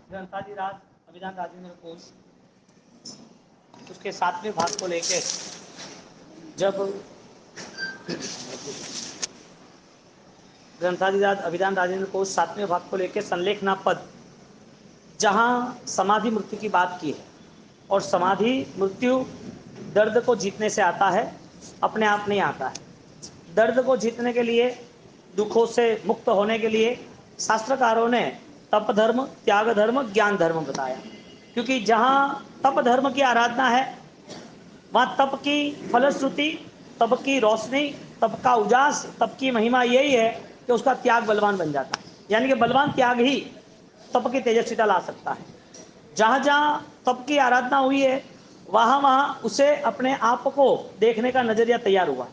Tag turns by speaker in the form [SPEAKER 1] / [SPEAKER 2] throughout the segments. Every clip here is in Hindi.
[SPEAKER 1] ग्रंथादिराज अभिधान राजेंद्र कोश उसके 7वें भाग को लेकर जब ग्रंथादिराज अभिधान राजेंद्र कोश 7वें भाग को लेकर संलेखना पद जहाँ समाधि मृत्यु की बात की है और समाधि मृत्यु दर्द को जीतने से आता है, अपने आप नहीं आता है। दर्द को जीतने के लिए, दुखों से मुक्त होने के लिए शास्त्रकारों ने तप धर्म, त्याग धर्म, ज्ञान धर्म बताया। क्योंकि जहाँ तप धर्म की आराधना है वहाँ तप की फलश्रुति, तप की रोशनी, तप का उजास, तप की महिमा यही है कि उसका त्याग बलवान बन जाता है। यानी कि बलवान त्याग ही तप की तेजस्विता ला सकता है। जहाँ जहाँ तप की आराधना हुई है वहाँ वहाँ उसे अपने आप को देखने का नजरिया तैयार हुआ,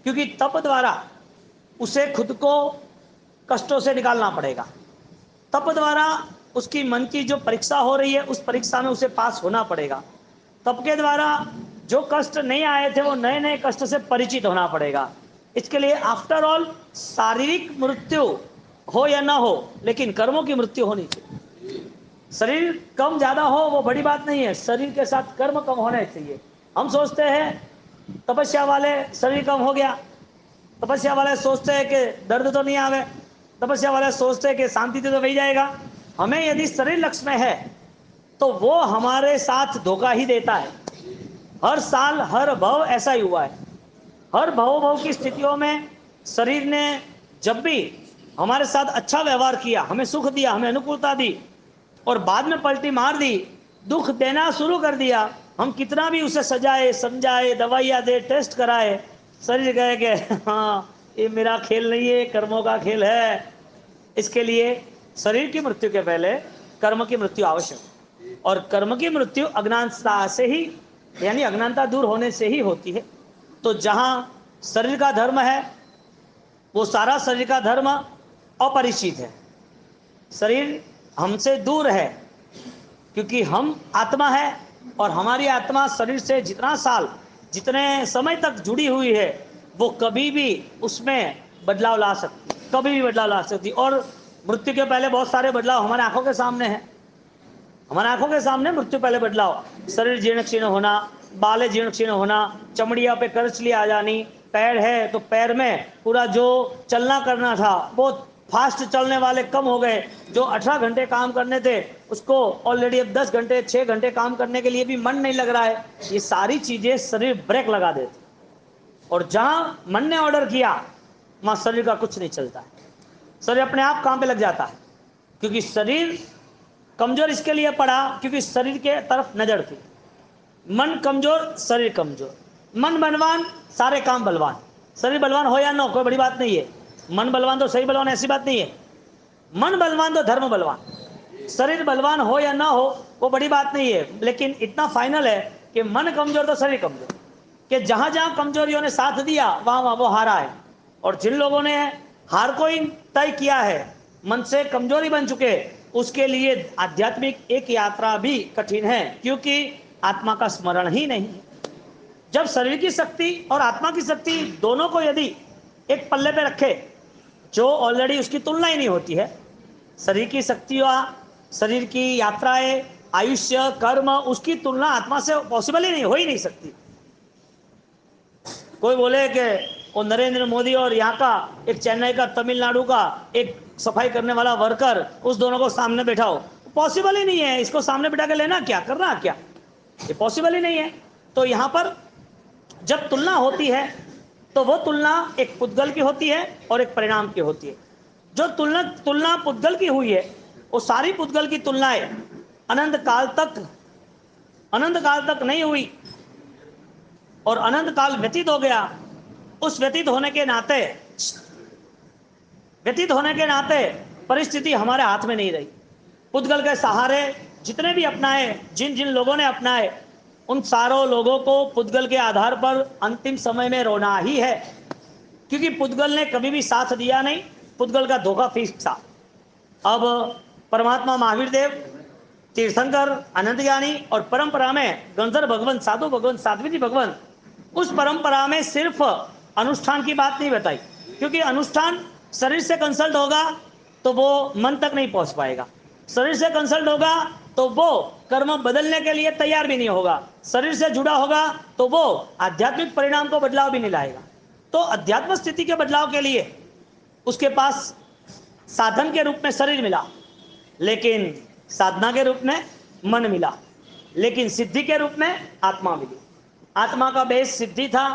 [SPEAKER 1] क्योंकि तप द्वारा उसे खुद को कष्टों से निकालना पड़ेगा। तप द्वारा उसकी मन की जो परीक्षा हो रही है उस परीक्षा में उसे पास होना पड़ेगा। तप के द्वारा जो कष्ट नहीं आए थे वो नए नए कष्ट से परिचित होना पड़ेगा। इसके लिए आफ्टर ऑल शारीरिक मृत्यु हो या ना हो, लेकिन कर्मों की मृत्यु होनी चाहिए। शरीर कम ज्यादा हो वो बड़ी बात नहीं है, शरीर के साथ कर्म कम होने चाहिए। हम सोचते हैं तपस्या वाले शरीर कम हो गया, तपस्या वाले सोचते हैं कि दर्द तो नहीं आवे, तपस्या वाले सोचते हैं कि शांति तो वही जाएगा। हमें यदि शरीर लक्ष्य में है तो वो हमारे साथ धोखा ही देता है। हर साल हर भव ऐसा ही हुआ है। हर भव की स्थितियों में शरीर ने जब भी हमारे साथ अच्छा व्यवहार किया, हमें सुख दिया, हमें अनुकूलता दी, और बाद में पलटी मार दी, दुख देना शुरू कर दिया। हम कितना भी उसे सजाए, समझाए, दवाइयाँ दे, टेस्ट कराए, शरीर कहे कि हाँ ये मेरा खेल नहीं है, कर्मों का खेल है। इसके लिए शरीर की मृत्यु के पहले कर्म की मृत्यु आवश्यक है, और कर्म की मृत्यु अज्ञानता से ही, यानी अज्ञानता दूर होने से ही होती है। तो जहाँ शरीर का धर्म है वो सारा शरीर का धर्म अपरिचित है। शरीर हमसे दूर है क्योंकि हम आत्मा है, और हमारी आत्मा शरीर से जितना साल, जितने समय तक जुड़ी हुई है वो कभी भी उसमें बदलाव ला सकती, कभी भी बदलाव ला सकती। और मृत्यु के पहले बहुत सारे बदलाव हमारे आंखों के सामने हैं। हमारे आंखों के सामने मृत्यु पहले बदलाव, शरीर जीर्ण क्षीर्ण होना, बालें जीर्ण क्षीर्ण होना, चमड़िया पे करचली आ जानी, पैर है तो पैर में पूरा जो चलना करना था बहुत फास्ट चलने वाले कम हो गए, जो 18 घंटे काम करने थे उसको ऑलरेडी अब 10 घंटे 6 घंटे काम करने के लिए भी मन नहीं लग रहा है। ये सारी चीजें शरीर ब्रेक लगा देती, और जहां मन ने ऑर्डर किया वहां शरीर का कुछ नहीं चलता है। शरीर अपने आप काम पे लग जाता है, क्योंकि शरीर कमजोर इसके लिए पड़ा क्योंकि शरीर के तरफ नजर थी। मन कमजोर, शरीर कमजोर। मन बलवान, सारे काम बलवान। शरीर बलवान हो या ना हो कोई बड़ी बात नहीं है। मन बलवान तो शरीर बलवान, ऐसी बात नहीं है। मन बलवान तो धर्म बलवान। शरीर बलवान हो या ना हो वो बड़ी बात नहीं है, लेकिन इतना फाइनल है कि मन कमजोर तो शरीर कमजोर, कि जहां जहां कमजोरियों ने साथ दिया वहां वहां वो हारा है। और जिन लोगों ने हार को ही तय किया है, मन से कमजोरी बन चुके, उसके लिए आध्यात्मिक एक यात्रा भी कठिन है, क्योंकि आत्मा का स्मरण ही नहीं है। जब शरीर की शक्ति और आत्मा की शक्ति दोनों को यदि एक पल्ले पे रखे, जो ऑलरेडी उसकी तुलना ही नहीं होती है, शरीर की शक्तियां, शरीर की यात्राएं, आयुष्य, कर्म, उसकी तुलना आत्मा से पॉसिबल ही नहीं, हो ही नहीं सकती। कोई बोले कि वो नरेंद्र मोदी और यहाँ का एक चेन्नई का, तमिलनाडु का एक सफाई करने वाला वर्कर, उस दोनों को सामने बैठाओ, पॉसिबल ही नहीं है। इसको सामने बैठा के लेना क्या, करना क्या, ये पॉसिबल ही नहीं है। तो यहाँ पर जब तुलना होती है तो वो तुलना एक पुद्गल की होती है और एक परिणाम की होती है। जो तुलना पुद्गल की हुई है वो सारी पुद्गल की तुलनाएं अनंत काल तक नहीं हुई, और अनंत काल व्यतीत हो गया। उस व्यतीत होने के नाते परिस्थिति हमारे हाथ में नहीं रही। पुद्गल के सहारे जितने भी अपनाए, जिन जिन लोगों ने अपनाए, उन सारों लोगों को पुद्गल के आधार पर अंतिम समय में रोना ही है, क्योंकि पुद्गल ने कभी भी साथ दिया नहीं। पुद्गल का धोखा फिक्स था। अब परमात्मा महावीर देव, तीर्थंकर, अनंत ज्ञानी और परंपरा में गंधर्व भगवान, साधु भगवान, साध्वी जी भगवान, उस परंपरा में सिर्फ अनुष्ठान की बात नहीं बताई, क्योंकि अनुष्ठान शरीर से कंसल्ट होगा तो वो मन तक नहीं पहुंच पाएगा। शरीर से कंसल्ट होगा तो वो कर्म बदलने के लिए तैयार भी नहीं होगा। शरीर से जुड़ा होगा तो वो आध्यात्मिक परिणाम को बदलाव भी नहीं लाएगा। तो अध्यात्म स्थिति के बदलाव के लिए उसके पास साधन के रूप में शरीर मिला, लेकिन साधना के रूप में मन मिला, लेकिन सिद्धि के रूप में आत्मा मिली। आत्मा का बेस सिद्धि था,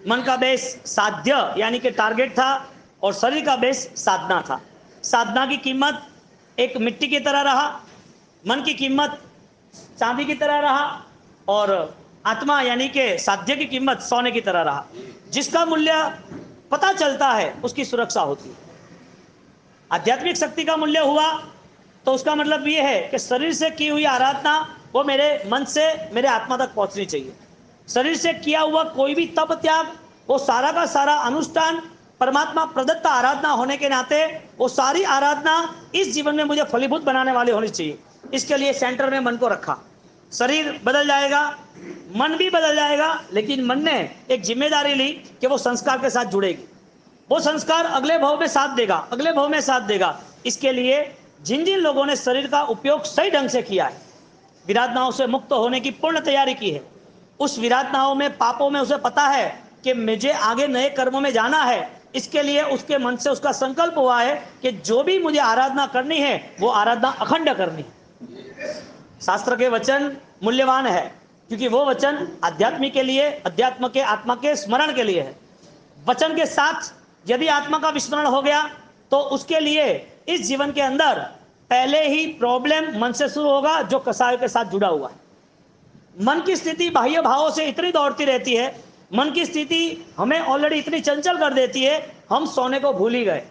[SPEAKER 1] मन का बेस साध्य यानी कि टारगेट था, और शरीर का बेस साधना था। साधना की कीमत एक मिट्टी की तरह रहा, मन की कीमत चांदी की तरह रहा, और आत्मा यानी कि साध्य की कीमत सोने की तरह रहा। जिसका मूल्य पता चलता है उसकी सुरक्षा होती है। आध्यात्मिक शक्ति का मूल्य हुआ तो उसका मतलब ये है कि शरीर से की हुई आराधना वो मेरे मन से मेरे आत्मा तक पहुंचनी चाहिए। शरीर से किया हुआ कोई भी तप त्याग, वो सारा का सारा अनुष्ठान परमात्मा प्रदत्त आराधना होने के नाते वो सारी आराधना इस जीवन में मुझे फलीभूत बनाने वाली होनी चाहिए। इसके लिए सेंटर में मन को रखा। शरीर बदल जाएगा, मन भी बदल जाएगा, लेकिन मन ने एक जिम्मेदारी ली कि वो संस्कार के साथ जुड़ेगी। वो संस्कार अगले भाव में साथ देगा, अगले भाव में साथ देगा। इसके लिए जिन जिन लोगों ने शरीर का उपयोग सही ढंग से किया है, विराधनाओं से मुक्त होने की पूर्ण तैयारी की है, उस विराधनाओं में पापों में उसे पता है कि मुझे आगे नए कर्मों में जाना है, इसके लिए उसके मन से उसका संकल्प हुआ है कि जो भी मुझे आराधना करनी है वो आराधना अखंड करनी है। शास्त्र के वचन मूल्यवान है क्योंकि वो वचन आध्यात्म के लिए, अध्यात्म के आत्मा के स्मरण के लिए है। वचन के साथ यदि आत्मा का विस्मरण हो गया तो उसके लिए इस जीवन के अंदर पहले ही प्रॉब्लम मन से शुरू होगा, जो कसाय के साथ जुड़ा हुआ है। मन की स्थिति बाह्य भावों से इतनी दौड़ती रहती है, मन की स्थिति हमें ऑलरेडी इतनी चंचल कर देती है, हम सोने को भूल ही गए।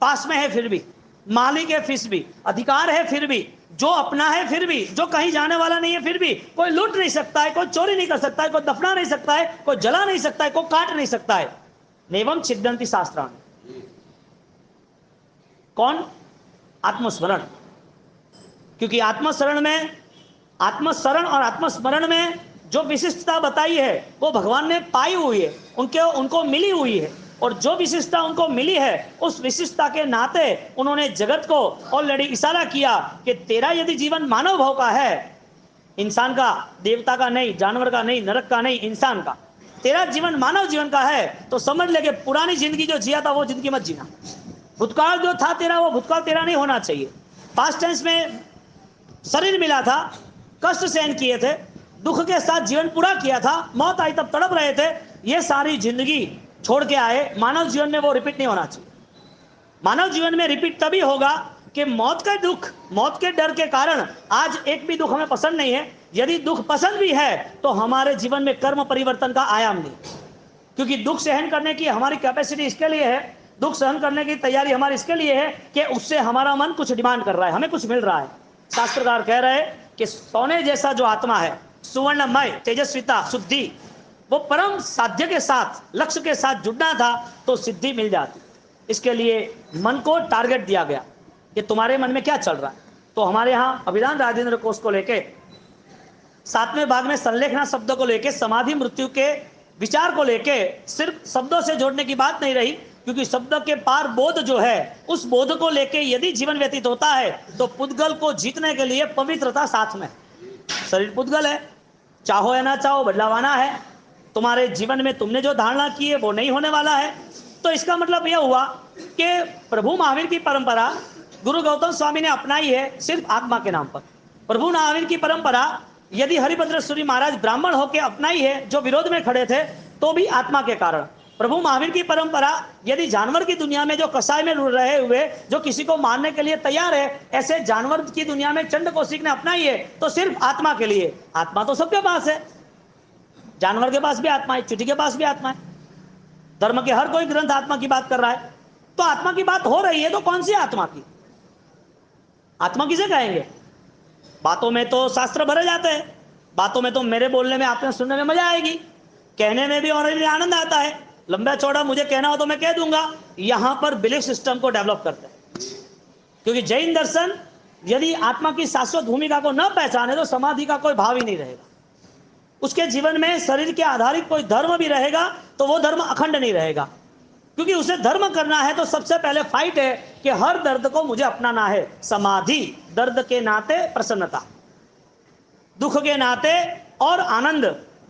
[SPEAKER 1] पास में है फिर भी, मालिक है फिर भी, अधिकार है फिर भी, जो अपना है फिर भी, जो कहीं जाने वाला नहीं है फिर भी, कोई लूट नहीं सकता है, कोई चोरी नहीं कर सकता है, कोई दफना नहीं सकता है, कोई जला नहीं सकता है, कोई काट नहीं सकता है। नेवम छिद्दंति शास्त्राणि। कौन? आत्मस्मरण। क्योंकि आत्मशरण में, आत्मशरण और आत्मस्मरण में जो विशिष्टता बताई है वो भगवान ने पाई हुई है, उनको मिली हुई है। और जो विशिष्टता उनको मिली है उस विशिष्टता के नाते उन्होंने जगत को ऑलरेडी इशारा किया कि तेरा यदि जीवन मानव भाव का है, इंसान का, देवता का नहीं, जानवर का नहीं, नरक का नहीं, इंसान का, तेरा जीवन मानव जीवन का है तो समझ ले कि पुरानी जिंदगी जो जिया था वो जिंदगी मत जीना। भूतकाल जो था तेरा वो भूतकाल तेरा नहीं होना चाहिए। पास्ट टेंस में शरीर मिला था, कष्ट सहन किए थे, दुख के साथ जीवन पूरा किया था, मौत आई तब तड़प रहे थे, ये सारी जिंदगी छोड़ के आए। मानव जीवन में वो रिपीट नहीं होना चाहिए। मानव जीवन में रिपीट तभी होगा कि मौत का दुख, मौत के डर के कारण आज एक भी दुख हमें पसंद नहीं है। यदि दुख पसंद भी है तो हमारे जीवन में कर्म परिवर्तन का आयाम नहीं, क्योंकि दुख सहन करने की हमारी कैपेसिटी इसके लिए है, दुख सहन करने की तैयारी हमारी इसके लिए है कि उससे हमारा मन कुछ डिमांड कर रहा है, हमें कुछ मिल रहा है। शास्त्रकार कह रहे हैं कि सोने जैसा जो आत्मा है, सुवर्णमय, तेजस्विता, शुद्धि, वो परम साध्य के साथ, लक्ष्य के साथ जुड़ना था तो सिद्धि मिल जाती। इसके लिए मन को टारगेट दिया गया कि तुम्हारे मन में क्या चल रहा है। तो हमारे यहाँ अभिधान राजेंद्र कोश को लेके 7वें भाग में संलेखना शब्द को लेके, समाधि मृत्यु के विचार को लेके सिर्फ शब्दों से जोड़ने की बात नहीं रही, क्योंकि शब्द के पार बोध जो है, उस बोध को लेके यदि जीवन व्यतीत होता है तो पुद्गल को जीतने के लिए पवित्रता साथ में। शरीर पुद्गल है, चाहो या ना चाहो बदलाव आना है। तुम्हारे जीवन में तुमने जो धारणा की है वो नहीं होने वाला है। तो इसका मतलब यह हुआ कि प्रभु महावीर की परंपरा गुरु गौतम स्वामी ने अपनाई है सिर्फ आत्मा के नाम पर। प्रभु महावीर की परंपरा यदि हरिभद्र सूरी महाराज ब्राह्मण होकर अपनाई है, जो विरोध में खड़े थे, तो भी आत्मा के कारण। प्रभु महावीर की परंपरा यदि जानवर की दुनिया में जो कसाई में रहे हुए, जो किसी को मारने के लिए तैयार है, ऐसे जानवर की दुनिया में चंड कौशिक ने अपनाई है, तो सिर्फ आत्मा के लिए। आत्मा तो सबके पास है, जानवर के पास भी आत्मा है, चींटी के पास भी आत्मा है। धर्म के हर कोई ग्रंथ आत्मा की बात कर रहा है। तो आत्मा की बात हो रही है तो कौन सी आत्मा की? आत्मा किसे कहेंगे? बातों में तो शास्त्र भरे जाते हैं, बातों में तो मेरे बोलने में, आपने सुनने में मजा आएगी, कहने में भी और आनंद आता है, लंबा चौड़ा मुझे कहना हो तो मैं कह दूंगा। यहां पर बिलीफ सिस्टम को डेवलप करते हैं, क्योंकि जैन दर्शन यदि आत्मा की शाश्वत भूमिका को न पहचाने तो समाधि का कोई भाव ही नहीं रहेगा। उसके जीवन में शरीर के आधारित कोई धर्म भी रहेगा तो वो धर्म अखंड नहीं रहेगा, क्योंकि उसे धर्म करना है तो सबसे पहले फाइट है कि हर दर्द को मुझे अपनाना है। समाधि दर्द के नाते प्रसन्नता, दुख के नाते और आनंद।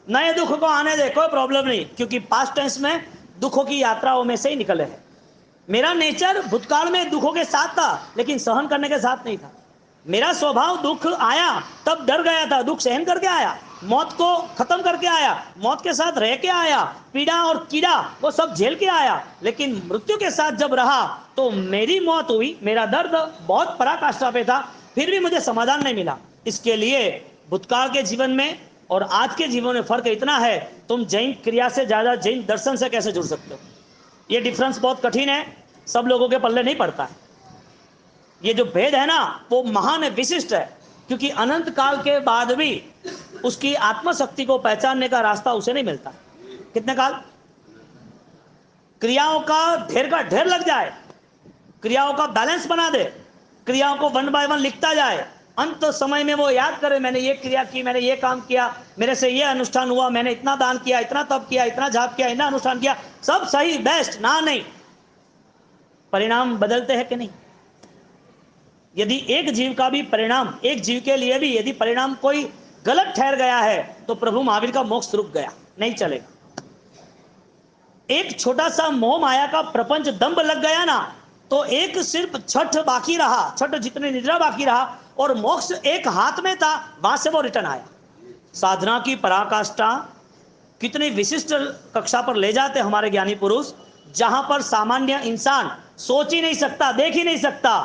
[SPEAKER 1] नए दुख को आने दे, कोई प्रॉब्लम नहीं, क्योंकि पास्ट टेंस में दुखों की यात्राओं में से ही निकले हैं। मेरा नेचर भूतकाल में दुखों के साथ था, लेकिन सहन करने के साथ नहीं था। मेरा स्वभाव दुख आया तब डर गया था, दुख सहन करके आया, मौत को खत्म करके आया, मौत के साथ रह के आया, पीड़ा और कीड़ा वो सब झेल के आया। लेकिन मृत्यु के साथ जब रहा तो मेरी मौत हुई, मेरा दर्द बहुत पराकाष्ठा पे था, फिर भी मुझे समाधान नहीं मिला। इसके लिए भूतकाल के जीवन में और आज के जीवन में फर्क इतना है, तुम जैन क्रिया से ज्यादा जैन दर्शन से कैसे जुड़ सकते हो? ये डिफरेंस बहुत कठिन है, सब लोगों के पल्ले नहीं पड़ता है। ये जो भेद है ना, वो महान है, विशिष्ट है, क्योंकि अनंत काल के बाद भी उसकी आत्मशक्ति को पहचानने का रास्ता उसे नहीं मिलता। कितने काल? क्रियाओं का ढेर लग जाए, क्रियाओं का बैलेंस बना दे, क्रियाओं को वन बाय वन लिखता जाए, अंत समय में वो याद करे मैंने ये क्रिया की, मैंने ये काम किया, मेरे से ये अनुष्ठान हुआ, मैंने इतना दान किया, इतना तप किया, इतना जाप किया, इतना अनुष्ठान किया, सब सही बेस्ट ना, नहीं, परिणाम बदलते हैं कि नहीं? यदि एक जीव का भी परिणाम, एक जीव के लिए भी यदि परिणाम कोई गलत ठहर गया है तो प्रभु महावीर का मोक्ष रुक गया, नहीं चलेगा। एक छोटा सा मोह माया का प्रपंच दंभ लग गया ना, तो एक सिर्फ छठ बाकी रहा, छठ जितनी निद्रा बाकी रहा, और मोक्ष एक हाथ में था, वहां से वो रिटर्न आया। साधना की पराकाष्ठा कितनी विशिष्ट कक्षा पर ले जाते हमारे ज्ञानी पुरुष, जहां पर सामान्य इंसान सोच ही नहीं सकता, देख ही नहीं सकता,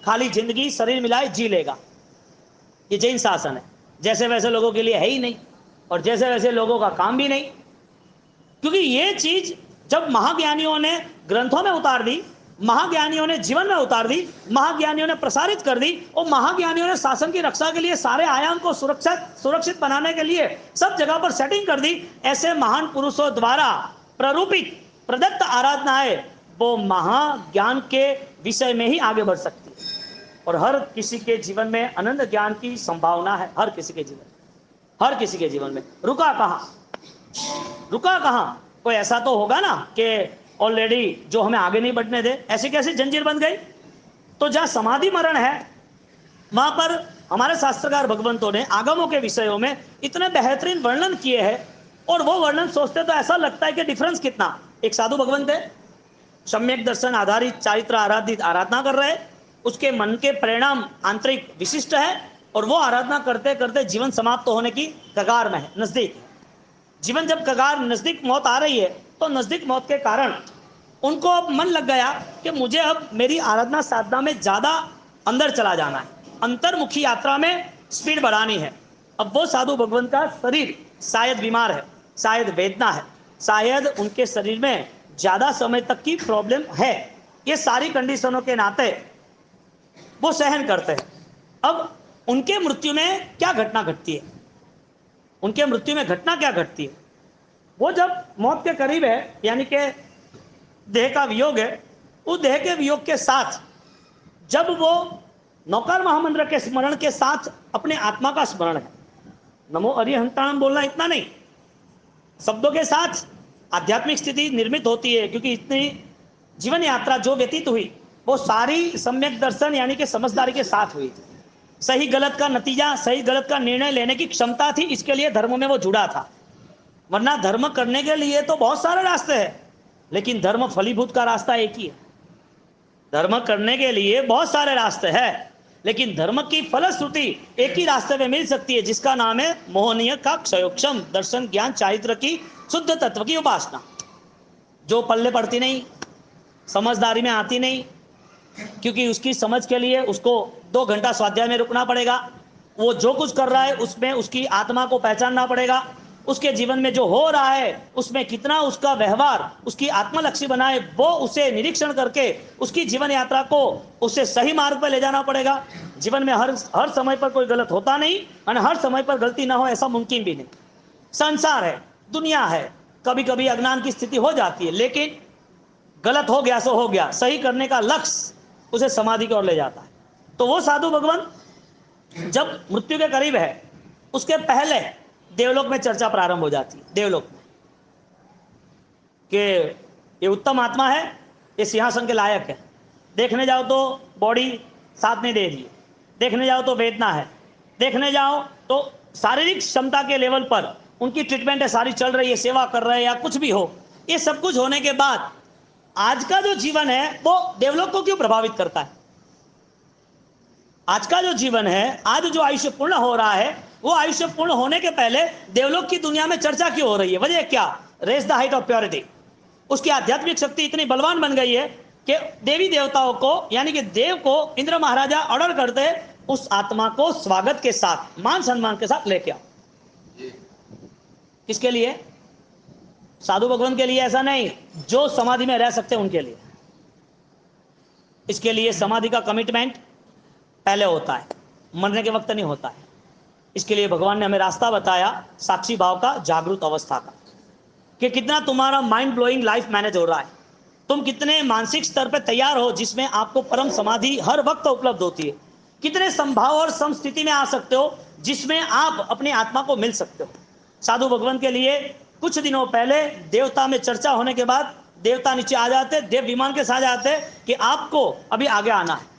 [SPEAKER 1] खाली जिंदगी शरीर मिलाए जी लेगा। ये जैन शासन है, जैसे वैसे लोगों के लिए है ही नहीं, और जैसे वैसे लोगों का काम भी नहीं। क्योंकि ये चीज जब महाज्ञानियों ने ग्रंथों में उतार दी, महाज्ञानियों ने जीवन में उतार दी, महाज्ञानियों ने प्रसारित कर दी, और महाज्ञानियों ने शासन की रक्षा के लिए सारे आयाम को सुरक्षित बनाने के लिए सब जगह पर सेटिंग कर दी, ऐसे महान पुरुषों द्वारा प्ररूपित प्रदत्त आराधनाएं वो महाज्ञान के विषय में ही आगे बढ़ सकती है। और हर किसी के जीवन में अनंत ज्ञान की संभावना है, हर किसी के जीवन, हर किसी के जीवन में। रुका कहां? कोई ऐसा तो होगा ना कि ऑलरेडी जो हमें आगे नहीं बढ़ने दे, ऐसी कैसी जंजीर बन गई? तो जहां समाधि मरण है, वहां पर हमारे शास्त्रकार भगवंतों ने आगमों के विषयों में इतने बेहतरीन वर्णन किए हैं, और वो वर्णन सोचते तो ऐसा लगता है कि डिफरेंस कितना। एक साधु भगवंत है, सम्यक दर्शन आधारित चारित्र आराधित आराधना कर रहे, उसके मन के परिणाम आंतरिक विशिष्ट है, और वो आराधना करते करते जीवन समाप्त होने की कगार में है, नजदीक। जीवन जब कगार नजदीक मौत आ रही है, तो नजदीक मौत के कारण उनको अब मन लग गया कि मुझे अब मेरी आराधना साधना में ज्यादा अंदर चला जाना है, अंतर्मुखी यात्रा में स्पीड बढ़ानी है। अब वो साधु भगवंत का शरीर शायद बीमार है, शायद वेदना है, शायद उनके शरीर में ज्यादा समय तक की प्रॉब्लम है, ये सारी कंडीशनों के नाते वो सहन करते हैं। अब उनके मृत्यु में क्या घटना घटती है? उनके मृत्यु में घटना क्या घटती है? वो जब मौत के करीब है, यानी कि देह का वियोग है, उस देह के वियोग के साथ जब वो नौकार महामंत्र के स्मरण के साथ अपने आत्मा का स्मरण है, नमो अरिहंताणम बोलना इतना नहीं, शब्दों के साथ आध्यात्मिक स्थिति निर्मित होती है, क्योंकि इतनी जीवन यात्रा जो व्यतीत हुई वो सारी सम्यक दर्शन यानी कि समझदारी के साथ हुई। सही गलत का नतीजा, सही गलत का निर्णय लेने की क्षमता थी, इसके लिए धर्म में वो जुड़ा था। वरना धर्म करने के लिए तो बहुत सारे रास्ते हैं, लेकिन धर्म फलीभूत का रास्ता एक ही है। धर्म करने के लिए बहुत सारे रास्ते हैं, लेकिन धर्म की फलश्रुति एक ही रास्ते में मिल सकती है, जिसका नाम है मोहनीय का क्षयोक्षम दर्शन ज्ञान चारित्र की शुद्ध तत्व की उपासना, जो पल्ले पड़ती नहीं, समझदारी में आती नहीं, क्योंकि उसकी समझ के लिए उसको 2 घंटा स्वाध्याय में रुकना पड़ेगा। वो जो कुछ कर रहा है उसमें उसकी आत्मा को पहचानना पड़ेगा, उसके जीवन में जो हो रहा है उसमें कितना उसका व्यवहार उसकी आत्मलक्षी बनाए, वो उसे निरीक्षण करके उसकी जीवन यात्रा को उसे सही मार्ग पर ले जाना पड़ेगा। जीवन में हर समय पर कोई गलत होता नहीं, और हर समय पर गलती ना हो ऐसा मुमकिन भी नहीं। संसार है, दुनिया है, कभी कभी अज्ञान की स्थिति हो जाती है, लेकिन गलत हो गया सो हो गया, सही करने का लक्ष्य उसे समाधि की ओर ले जाता है। तो वो साधु भगवान जब मृत्यु के करीब है, उसके पहले देवलोक में चर्चा प्रारंभ हो जाती है, देवलोक में, कि ये उत्तम आत्मा है, ये सिंहासन के लायक है, देखने जाओ तो बॉडी साथ नहीं दे रही है, देखने जाओ तो वेदना है, देखने जाओ तो शारीरिक क्षमता के लेवल पर उनकी ट्रीटमेंट है, सारी चल रही है, सेवा कर रहे हैं या कुछ भी हो, ये सब कुछ होने के बाद आज का जो जीवन है वो देवलोक को क्यों प्रभावित करता है? आज का जो जीवन है, आज जो आयुष्य पूर्ण हो रहा है, वो आयुष्य पूर्ण होने के पहले देवलोक की दुनिया में चर्चा क्यों हो रही है? वजह क्या? Race the height of purity. उसकी आध्यात्मिक शक्ति इतनी बलवान बन गई है कि देवी देवताओं को, यानी कि देव को इंद्र महाराजा ऑर्डर करते उस आत्मा को स्वागत के साथ, मान सम्मान के साथ लेके आओ। किसके लिए? साधु भगवान के लिए ऐसा नहीं, जो समाधि में रह सकते उनके लिए। इसके लिए समाधि का कमिटमेंट पहले होता है, मरने के वक्त नहीं होता है। इसके लिए भगवान ने हमें रास्ता बताया साक्षी भाव का, जागृत अवस्था का, कि कितना तुम्हारा माइंड ब्लोइंग लाइफ मैनेज हो रहा है, तुम कितने मानसिक स्तर पर तैयार हो जिसमें आपको परम समाधि हर वक्त उपलब्ध होती है, कितने संभाव और समस्थिति में आ सकते हो जिसमें आप अपनी आत्मा को मिल सकते हो। साधु भगवान के लिए कुछ दिनों पहले देवता में चर्चा होने के बाद देवता नीचे आ जाते, देव विमान के साथ जाते कि आपको अभी आगे आना है।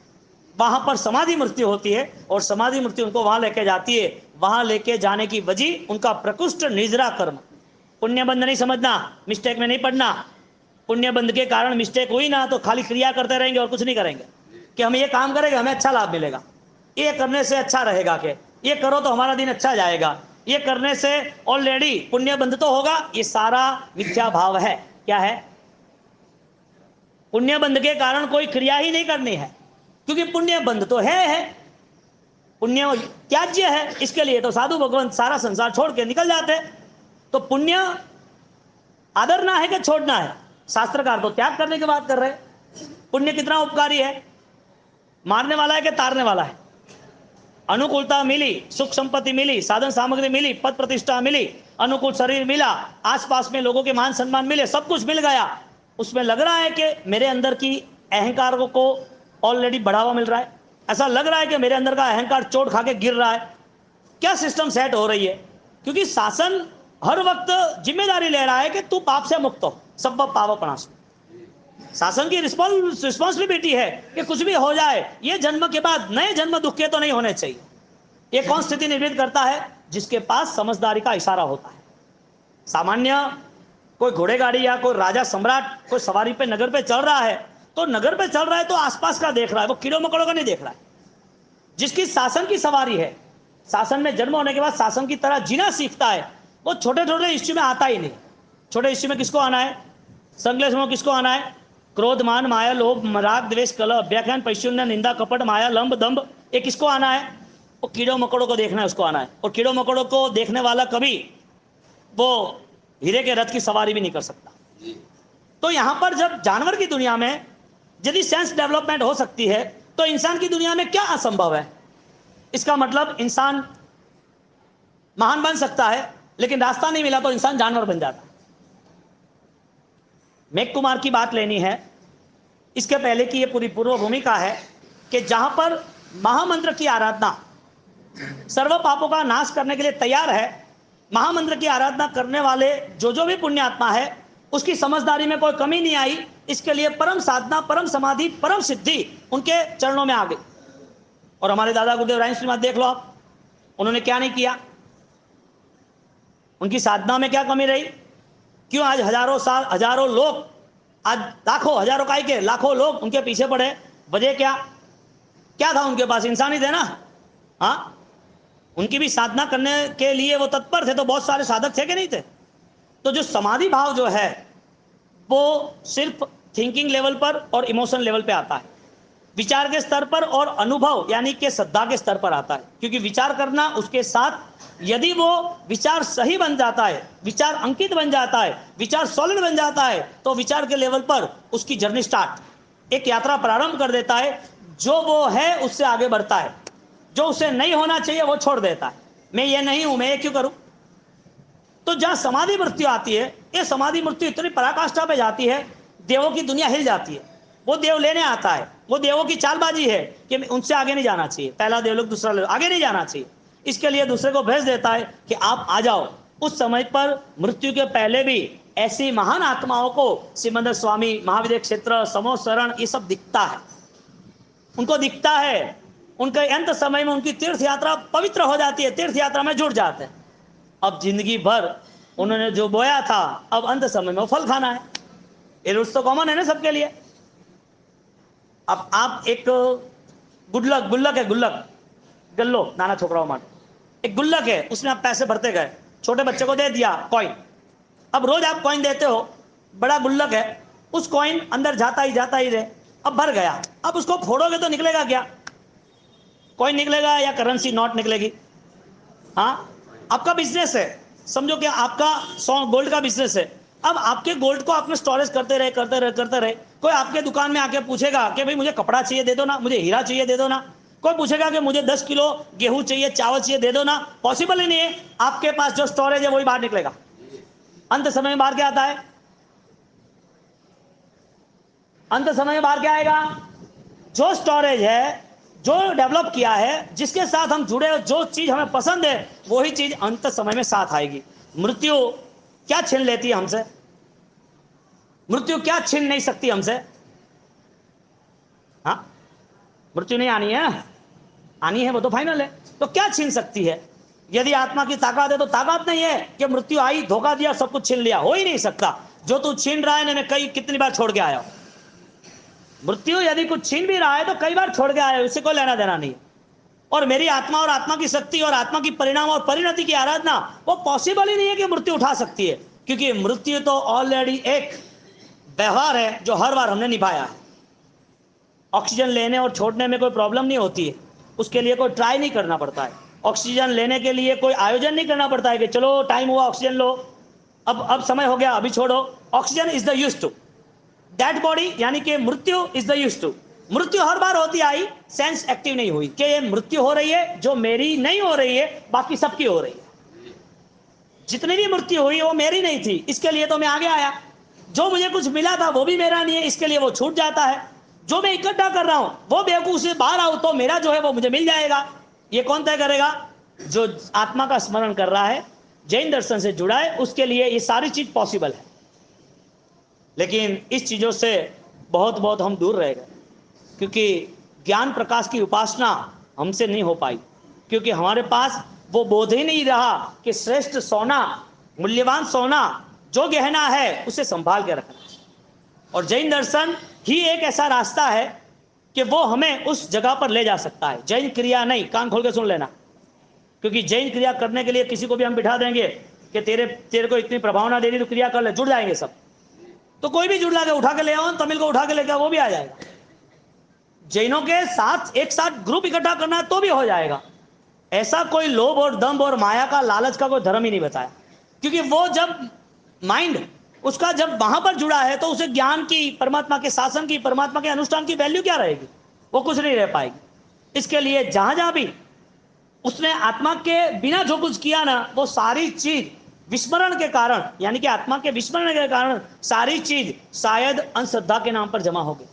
[SPEAKER 1] वहां पर समाधि मृत्यु होती है और समाधि मृत्यु उनको वहां लेके जाती है। वहां लेके जाने की वजह उनका प्रकृष्ट निजरा कर्म। पुण्यबंध नहीं समझना, मिस्टेक में नहीं पड़ना। पुण्यबंध के कारण मिस्टेक हुई ना तो खाली क्रिया करते रहेंगे और कुछ नहीं करेंगे कि हम ये काम करेंगे हमें अच्छा लाभ मिलेगा, ये करने से अच्छा रहेगा, कि ये करो तो हमारा दिन अच्छा जाएगा, ये करने से ऑलरेडी पुण्यबंध तो होगा। ये सारा मिथ्या भाव है। क्या है? पुण्यबंध के कारण कोई क्रिया ही नहीं करनी है, क्योंकि पुण्य बंध तो है, पुण्य त्याज्य है। इसके लिए तो साधु भगवान सारा संसार छोड़ के निकल जाते। तो पुण्य आदरना है कि छोड़ना है? शास्त्रकार तो त्याग करने की बात कर रहे हैं। पुण्य कितना उपकारी है? मारने वाला है कि तारने वाला है? अनुकूलता मिली, सुख संपत्ति मिली, साधन सामग्री मिली, पद प्रतिष्ठा मिली, अनुकूल शरीर मिला, आसपास में लोगों के मान सम्मान मिले, सब कुछ मिल गया। उसमें लग रहा है कि मेरे अंदर की अहंकार को ऑलरेडी बढ़ावा मिल रहा है, ऐसा लग रहा है कि मेरे अंदर का अहंकार चोट खा के गिर रहा है। क्या सिस्टम सेट हो रही है? क्योंकि शासन हर वक्त जिम्मेदारी ले रहा है कि तू पाप से मुक्त हो, सब पावपणास। शासन की रिस्पॉन्सिबिलिटी है कि कुछ भी हो जाए, ये जन्म के बाद नए जन्म दुख के तो नहीं होने चाहिए। ये कौन स्थिति निर्मित करता है? जिसके पास समझदारी का इशारा होता है। सामान्य कोई घोड़े गाड़ी या कोई राजा सम्राट कोई सवारी पे नगर पे चल रहा है, तो नगर पे चल रहा है तो आसपास का देख रहा है, वो कीड़ों मकोड़ों का नहीं देख रहा है। जिसकी शासन की सवारी है, शासन में जन्म होने के बाद शासन की तरह जीना सीखता है, वो छोटे छोटे इश्यू में आता ही नहीं। छोटे इश्यू में किसको आना है? संकलेश में किसको आना है? क्रोध, मान, माया, लोभ, राग, द्वेष, कलह, अभ्याख्यान, पैशून्य, निंदा, कपट, माया, लंब, दंभ, ये किसको आना है? वो कीड़ों मकोड़ों को देखना है, उसको आना है। और कीड़ों मकोड़ों को देखने वाला कभी वो हीरे के रथ की सवारी भी नहीं कर सकता। तो यहां पर जब जानवर की दुनिया में यदि सेंस डेवलपमेंट हो सकती है, तो इंसान की दुनिया में क्या असंभव है? इसका मतलब इंसान महान बन सकता है, लेकिन रास्ता नहीं मिला तो इंसान जानवर बन जाता है। मेघ कुमार की बात लेनी है, इसके पहले की ये पूरी पूर्व भूमिका है कि जहां पर महामंत्र की आराधना सर्व पापों का नाश करने के लिए तैयार है, महामंत्र की आराधना करने वाले जो भी पुण्यात्मा है, उसकी समझदारी में कोई कमी नहीं आई। इसके लिए परम साधना, परम समाधि, परम सिद्धि उनके चरणों में आ गई। और हमारे दादा गुरुदेव राय श्रीमद देख लो आप, उन्होंने क्या नहीं किया? उनकी साधना में क्या कमी रही? क्यों आज हजारों साल, हजारों लोग, आज लाखों, हजारों काय के लाखों लोग उनके पीछे पड़े? वजह क्या? क्या था उनके पास? इंसान ही थे ना। हाँ, उनकी भी साधना करने के लिए वो तत्पर थे, तो बहुत सारे साधक थे कि नहीं थे? तो जो समाधि भाव जो है वो सिर्फ थिंकिंग लेवल पर और इमोशन लेवल पे आता है, विचार के स्तर पर और अनुभव यानी कि श्रद्धा के स्तर पर आता है। क्योंकि विचार करना, उसके साथ यदि वो विचार सही बन जाता है, विचार अंकित बन जाता है, विचार सॉलिड बन जाता है, तो विचार के लेवल पर उसकी जर्नी स्टार्ट, एक यात्रा प्रारंभ कर देता है। जो वो है उससे आगे बढ़ता है, जो उसे नहीं होना चाहिए वो छोड़ देता है। मैं ये नहीं हूं, मैं ये क्यों करूं? तो जहां समाधि मृत्यु आती है, ये समाधि मृत्यु इतनी पराकाष्ठा पे जाती है, देवों की दुनिया हिल जाती है। वो देव लेने आता है, वो देवों की चालबाजी है कि उनसे आगे नहीं जाना चाहिए, पहला देवलोक दूसरा देवलोक, आगे नहीं जाना चाहिए। इसके लिए दूसरे को भेज देता है कि आप आ जाओ। उस समय पर मृत्यु के पहले भी ऐसी महान आत्माओं को सिमंदर स्वामी, महाविद्य क्षेत्र, समोह शरण, ये सब दिखता है। उनको दिखता है, उनके अंत समय में उनकी तीर्थ यात्रा पवित्र हो जाती है, तीर्थ यात्रा में जुड़ जाते हैं। अब जिंदगी भर उन्होंने जो बोया था, अब अंत समय में वो फल खाना है। ये रूल्स तो कॉमन है ना सबके लिए। अब आप एक गुल्लक है, गुल्लक गल्लो नाना छोकराओं माटे, एक गुल्लक है, उसमें आप पैसे भरते गए, छोटे बच्चे को दे दिया कॉइन। अब रोज आप कॉइन देते हो, बड़ा गुल्लक है, उस कॉइन अंदर जाता ही रहे, अब भर गया। अब उसको फोड़ोगे तो निकलेगा क्या? कॉइन निकलेगा या करेंसी नोट निकलेगी? हाँ, आपका बिजनेस है, समझो कि आपका गोल्ड का बिजनेस है। अब आपके गोल्ड को आपने स्टोरेज करते रहे। कोई आपके दुकान में आके पूछेगा कि भाई मुझे कपड़ा चाहिए दे दो ना, मुझे हीरा चाहिए दे दो ना। कोई पूछेगा कि मुझे 10 किलो गेहूं चाहिए, चावल चाहिए, दे दो ना। पॉसिबल ही नहीं है। आपके पास जो स्टोरेज है वही बाहर निकलेगा। अंत समय में बाहर क्या आता है? अंत समय में बाहर क्या आएगा? जो स्टोरेज है, जो डेवलप किया है, जिसके साथ हम जुड़े हो, जो चीज हमें पसंद है, वही चीज अंत समय में साथ आएगी। मृत्यु क्या छीन लेती है हमसे? मृत्यु क्या छीन नहीं सकती हमसे? हाँ, मृत्यु नहीं आनी है, आनी है, वो तो फाइनल है। तो क्या छीन सकती है? यदि आत्मा की ताकत है तो ताकत नहीं है कि मृत्यु आई, धोखा दिया, सब कुछ छीन लिया, हो ही नहीं सकता। जो तू छीन रहा है, मैं कई कितनी बार छोड़ के आया हूं। मृत्यु यदि कुछ छीन भी रहा है तो कई बार छोड़ के आया, उससे कोई लेना देना नहीं। और मेरी आत्मा और आत्मा की शक्ति और आत्मा की परिणाम और परिणति की आराधना, वो पॉसिबल ही नहीं है कि मृत्यु उठा सकती है, क्योंकि मृत्यु तो ऑलरेडी एक व्यवहार है जो हर बार हमने निभाया है। ऑक्सीजन लेने और छोड़ने में कोई प्रॉब्लम नहीं होती है, उसके लिए कोई ट्राई नहीं करना पड़ता है। ऑक्सीजन लेने के लिए कोई आयोजन नहीं करना पड़ता है कि चलो टाइम हुआ ऑक्सीजन लो, अब समय हो गया अभी छोड़ो। Oxygen is the use to that body, यानी कि मृत्यु इज द यूज टू। मृत्यु हर बार होती आई, सेंस एक्टिव नहीं हुई कि ये मृत्यु हो रही है, जो मेरी नहीं हो रही है, बाकी सबकी हो रही है। जितनी भी मृत्यु हुई वो मेरी नहीं थी, इसके लिए तो मैं आगे आया। जो मुझे कुछ मिला था वो भी मेरा नहीं है, इसके लिए वो छूट जाता है। जो मैं इकट्ठा कर रहा हूं वो बेवकूफ से बाहर आऊं तो मेरा जो है वो मुझे मिल जाएगा। ये कौन तय करेगा? जो आत्मा का स्मरण कर रहा है, जैन दर्शन से जुड़ा है, उसके लिए ये सारी चीज पॉसिबल है। लेकिन इस चीजों से बहुत बहुत हम दूर रह गए, क्योंकि ज्ञान प्रकाश की उपासना हमसे नहीं हो पाई, क्योंकि हमारे पास वो बोध ही नहीं रहा कि श्रेष्ठ सोना, मूल्यवान सोना, जो गहना है उसे संभाल के रखना। और जैन दर्शन ही एक ऐसा रास्ता है कि वो हमें उस जगह पर ले जा सकता है। जैन क्रिया नहीं, कान खोल के सुन लेना, क्योंकि जैन क्रिया करने के लिए किसी को भी हम बिठा देंगे कि तेरे को इतनी प्रभावना दे दी तो क्रिया कर ले, जुड़ जाएंगे सब। तो कोई भी जुड़ लाके उठा के ले आओ, तमिल को उठा के लेके वो भी आ जाएगा। जैनों के साथ एक साथ ग्रुप इकट्ठा करना है तो भी हो जाएगा। ऐसा कोई लोभ और दंभ और माया का, लालच का कोई धर्म ही नहीं बताया, क्योंकि वो जब माइंड उसका जब वहां पर जुड़ा है तो उसे ज्ञान की, परमात्मा के शासन की, परमात्मा के अनुष्ठान की वैल्यू क्या रहेगी? वो कुछ नहीं रह पाएगी। इसके लिए जहां जहां भी उसने आत्मा के बिना जो कुछ किया ना, वो सारी चीज विस्मरण के कारण, यानी कि आत्मा के विस्मरण के कारण सारी चीज शायद अंधश्रद्धा के नाम पर जमा हो गई,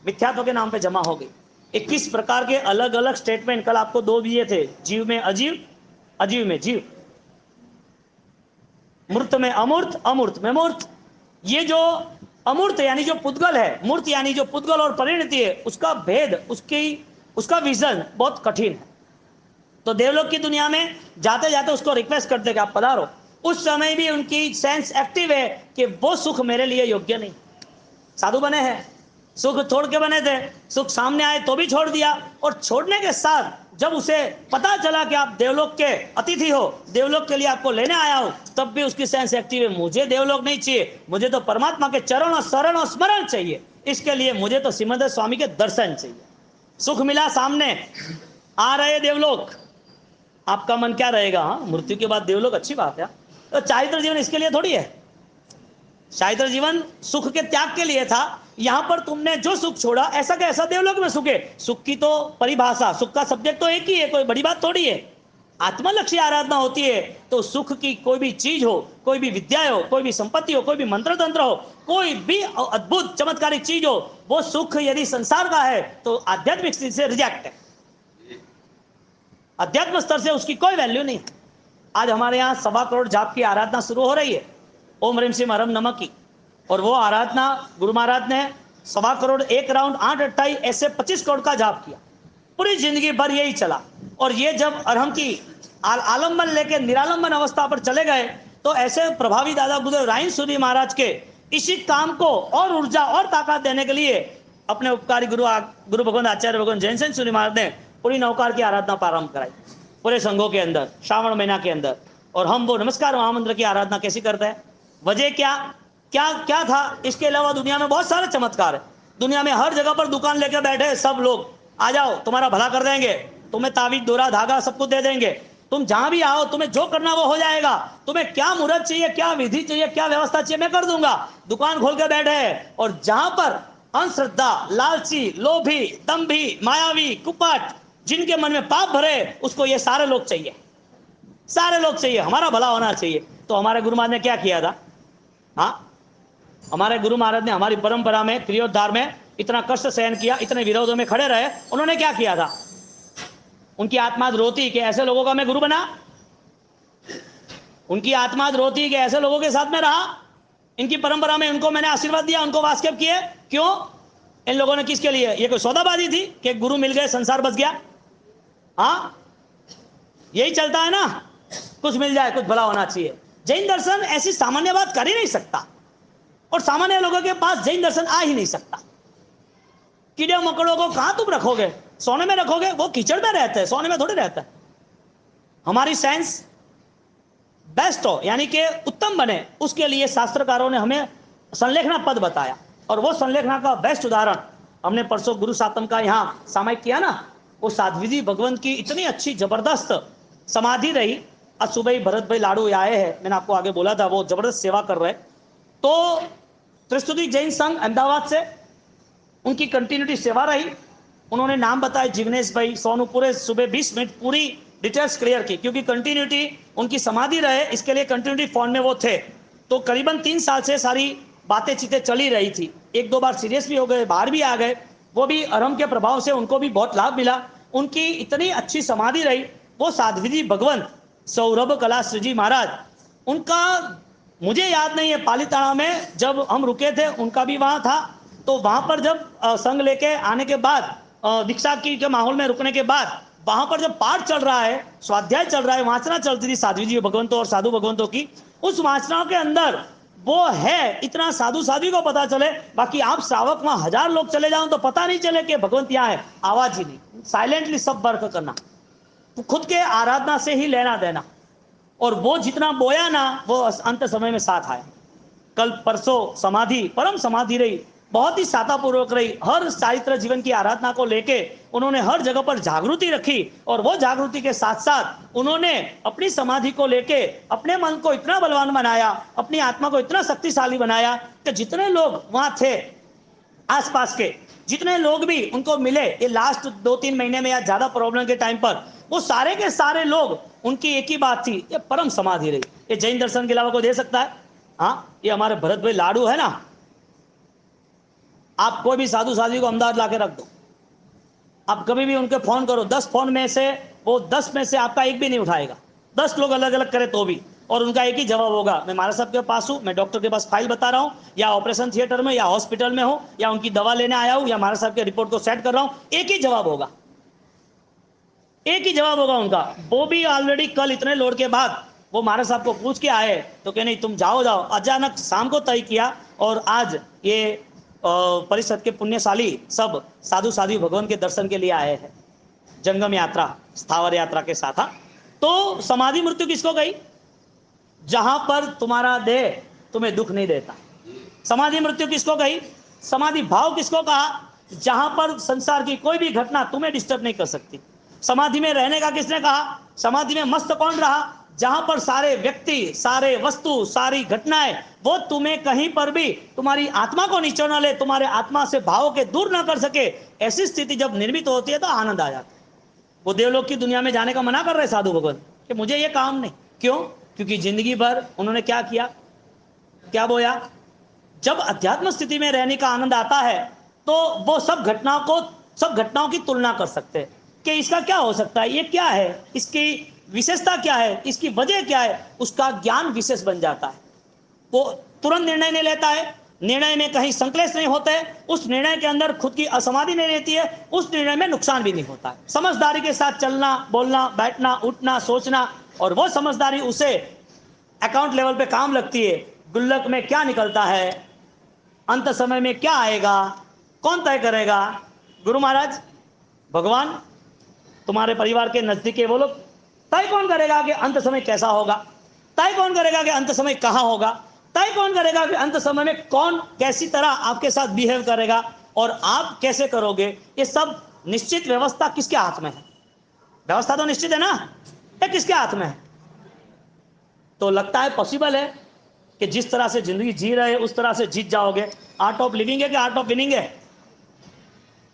[SPEAKER 1] मिथ्यात्व के नाम पर जमा हो गई। 21 प्रकार के अलग अलग स्टेटमेंट कल आपको दो दिए थे, जीव में अजीव, अजीव में जीव, मूर्त में अमूर्त, अमूर्त में मूर्त। ये जो अमूर्त यानी जो पुद्गल है, मूर्त यानी जो पुद्गल और परिणति है, उसका भेद, उसका विजन बहुत कठिन है। तो देवलोक की दुनिया में जाते जाते उसको रिक्वेस्ट करते कि आप पधारो। उस समय भी उनकी सेंस एक्टिव है कि वो सुख मेरे लिए योग्य नहीं। साधु बने हैं, सुख छोड़ के बने थे, सुख सामने आए तो भी छोड़ दिया। और छोड़ने के साथ जब उसे पता चला कि आप देवलोक के अतिथि हो, देवलोक के लिए आपको लेने आया हो, तब भी उसकी सेंस एक्टिव है, मुझे देवलोक नहीं चाहिए, मुझे तो परमात्मा के चरण और शरण और स्मरण चाहिए। इसके लिए मुझे तो सिमंदर स्वामी के दर्शन चाहिए। सुख मिला सामने, आ रहे देवलोक, आपका मन क्या रहेगा? हाँ, मृत्यु के बाद देवलोक, अच्छी बात है। तो चारित्र जीवन इसके लिए थोड़ी है। चारित्र जीवन सुख के त्याग के लिए था। यहां पर तुमने जो सुख छोड़ा, ऐसा का ऐसा देवलोक में सुख है। सुख की तो परिभाषा, सुख का सब्जेक्ट तो एक ही है, कोई बड़ी बात थोड़ी है। आत्मा लक्ष्य आराधना होती है तो सुख की कोई भी चीज हो, कोई भी विद्या हो, कोई भी संपत्ति हो, कोई भी मंत्र तंत्र हो, कोई भी अद्भुत चमत्कारिक चीज हो, वो सुख यदि संसार का है तो आध्यात्मिक स्थिति से रिजेक्ट है। अध्यात्म स्तर से उसकी कोई वैल्यू नहीं। आज हमारे यहाँ 1.25 करोड़ जाप की आराधना शुरू हो रही है, ओम ह्रीम श्रीम हरम नमः की। और वो आराधना गुरु महाराज ने 1.25 करोड़, 1 राउंड 8 28 ऐसे 25 करोड़ का जाप किया, पूरी जिंदगी भर यही चला। और ये जब अरहम की आलम्बन लेके निरालंबन अवस्था पर चले गए तो ऐसे प्रभावी दादा गुरुदेव राइन सूरी महाराज के इसी काम को और ऊर्जा और ताकत देने के लिए अपने उपकारी गुरु भगवान आचार्य भगवान जैन सिंह सूरी महाराज ने पूरी नवकार की आराधना प्रारंभ कराई पूरे संघों के अंदर श्रावण महीना के अंदर। और हम वो नमस्कार महामंत्र की आराधना कैसी करते हैं? वजह क्या क्या क्या था? इसके अलावा दुनिया में बहुत सारे चमत्कार है। दुनिया में हर जगह पर दुकान लेकर बैठे सब लोग, आ जाओ तुम्हारा भला कर देंगे, तुम्हें ताबीज दोरा धागा सब कुछ दे देंगे, तुम जहां भी आओ तुम्हें जो करना वो हो जाएगा, तुम्हें क्या मुहूर्त चाहिए, क्या विधि चाहिए, क्या व्यवस्था चाहिए, मैं कर दूंगा। दुकान खोल के बैठे हैं। और जहां पर अंधश्रद्धा, लालची, लोभी, दंभी, मायावी, कुपट, जिनके मन में पाप भरे, उसको ये सारे लोग चाहिए, सारे लोग चाहिए, हमारा भला होना चाहिए। तो हमारे गुरु महाराज ने क्या किया था? हाँ, हमारे गुरु महाराज ने हमारी परंपरा में क्रियोद्धार में इतना कष्ट सहन किया, इतने विरोधों में खड़े रहे। उन्होंने क्या किया था? उनकी आत्मा रोती कि ऐसे लोगों का मैं गुरु बना, उनकी आत्मा रोती कि ऐसे लोगों के साथ में रहा, इनकी परंपरा में उनको मैंने आशीर्वाद दिया, उनको वास्केप किए। क्यों? इन लोगों ने किसके लिए? ये कोई सौदाबाजी थी कि गुरु मिल गए संसार बच गया? हाँ, यही चलता है ना, कुछ मिल जाए, कुछ भला होना चाहिए। जैन दर्शन ऐसी सामान्य बात कर ही नहीं सकता, और सामान्य लोगों के पास जैन दर्शन आ ही नहीं सकता। कीड़े मकड़ों को कहां तुम रखोगे? सोने में रखोगे? वो कीचड़ में रहते हैं, सोने में थोड़ी रहता है। हमारी साइंस बेस्ट हो, यानी कि उत्तम बने, उसके लिए शास्त्रकारों ने हमें संलेखना पद बताया। और वो संलेखना का बेस्ट उदाहरण हमने परसों गुरु सातम का यहाँ सामायिक किया ना। वो साध्वी भगवंत की इतनी अच्छी जबरदस्त समाधि रही। आज सुबह ही भरत भाई लाड़ू आए हैं, मैंने आपको आगे बोला था, वो जबरदस्त सेवा कर रहे। तो त्रिस्तुति जैन संघ अहमदाबाद से उनकी कंटिन्यूटी सेवा रही। उन्होंने नाम बताया जिग्नेश भाई सोनू, पूरे सुबह 20 मिनट पूरी डिटेल्स क्लियर की, क्योंकि कंटिन्यूटी उनकी समाधि रहे, इसके लिए कंटिन्यूटी फॉर्म में वो थे। तो करीबन 3 साल से सारी बातें चीतें चली रही थी। 1-2 बार सीरियस भी हो गए, बाहर भी आ गए, वो भी अरहम के प्रभाव से उनको भी बहुत लाभ मिला। उनकी इतनी अच्छी समाधि रही। वो साध्वी भगवंत सौरभ कला श्रीजी महाराज, उनका मुझे याद नहीं है, पालीताना में जब हम रुके थे उनका भी वहां था। तो वहां पर जब संघ लेके आने के बाद, दीक्षा की के माहौल में रुकने के बाद, वहां पर जब पाठ चल रहा है, स्वाध्याय चल रहा है, वाचना चलती थी साध्वी जी भगवंतों और साधु भगवंतों की, उस वाचनाओं के अंदर वो है इतना साधु साध्वी को पता चले, बाकी आप श्रावक वहां 1000 लोग चले जाओ तो पता नहीं चले कि भगवंत यहाँ है। आवाज ही नहीं, साइलेंटली सब वर्क करना, खुद के आराधना से ही लेना देना। और वो जितना बोया ना, वो अंत समय में साथ आया। कल परसों समाधि, परम समाधि रही, बहुत ही सातापूर्वक रही। हर चारित्र जीवन की आराधना को लेके उन्होंने हर जगह पर जागृति रखी। और वो जागृति के साथ साथ उन्होंने अपनी समाधि को लेके अपने मन को इतना बलवान बनाया, अपनी आत्मा को इतना शक्तिशाली बनाया कि जितने लोग वहां थे आसपास के, जितने लोग भी उनको मिले ये लास्ट 2-3 महीने में या ज्यादा प्रॉब्लम के टाइम पर, वो सारे के सारे लोग, उनकी एक ही बात थी, ये परम समाधि रही। ये जैन दर्शन के अलावा कोई दे सकता है? हाँ, ये हमारे भरत भाई लाडू है ना, आप कोई भी साधु साध्वी को अहमदाबाद लाके रख दो, आप कभी भी उनके फोन करो, 10 फोन में से वो 10 में से आपका एक भी नहीं उठाएगा। 10 लोग अलग अलग करे तो भी, और उनका एक ही जवाब होगा, मैं महाराज साहब के पास हूँ, मैं डॉक्टर के पास फाइल बता रहा हूँ, या ऑपरेशन थिएटर में या हॉस्पिटल में हो, या उनकी दवा लेने आया हूँ, या महाराज साहब के रिपोर्ट को सेट कर रहा हूँ। एक ही जवाब होगा, एक ही जवाब होगा उनका। वो भी ऑलरेडी कल इतने लोड के बाद वो महाराज साहब को पूछ के आए तो कहे नहीं तुम जाओ जाओ, अचानक शाम को तय किया। और आज ये परिषद के पुण्यशाली सब साधु साधु भगवान के दर्शन के लिए आए हैं, जंगम यात्रा, स्थावर यात्रा के साथ। तो समाधि मृत्यु किसको कही? जहां पर तुम्हारा देह तुम्हें दुख नहीं देता। समाधि मृत्यु किसको कही? समाधि भाव किसको कहा? जहां पर संसार की कोई भी घटना तुम्हें डिस्टर्ब नहीं कर सकती। समाधि में रहने का किसने कहा? समाधि में मस्त कौन रहा? जहां पर सारे व्यक्ति, सारे वस्तु, सारी घटनाएं वो तुम्हें कहीं पर भी तुम्हारी आत्मा को नीचे न ले, तुम्हारे आत्मा से भाव के दूर न कर सके। ऐसी स्थिति जब निर्मित होती है तो आनंद आ जाता है। वो देवलोक की दुनिया में जाने का मना कर रहे साधु भगवान कि मुझे ये काम नहीं। क्यों? क्योंकि जिंदगी भर उन्होंने क्या किया, क्या बोया? जब अध्यात्म स्थिति में रहने का आनंद आता है तो वो सब घटनाओं की तुलना कर सकते हैं कि इसका क्या हो सकता है, ये क्या है, इसकी विशेषता क्या है, इसकी वजह क्या है, उसका ज्ञान विशेष बन जाता है। वो तुरंत निर्णय नहीं लेता है, निर्णय में कहीं संकलेश नहीं होते, उस निर्णय के अंदर खुद की असमाधि नहीं रहती है, उस निर्णय में नुकसान भी नहीं होता है। समझदारी के साथ चलना, बोलना, बैठना, उठना, सोचना, और वो समझदारी उसे अकाउंट लेवल पे काम लगती है। गुल्लक में क्या निकलता है, अंत समय में क्या आएगा, कौन तय करेगा? गुरु महाराज, भगवान, तुम्हारे परिवार के नजदीक वो लोग। तय कौन करेगा कि अंत समय कैसा होगा? तय कौन करेगा कि अंत समय कहां होगा? तय कौन करेगा कि अंत समय में कौन कैसी तरह आपके साथ बिहेव करेगा और आप कैसे करोगे? ये सब निश्चित व्यवस्था किसके हाथ में है? व्यवस्था तो निश्चित है ना, ये किसके हाथ में है? तो लगता है पॉसिबल है कि जिस तरह से जिंदगी जी रहे उस तरह से जीत जाओगे। आर्ट ऑफ लिविंग है कि आर्ट ऑफ विनिंग है?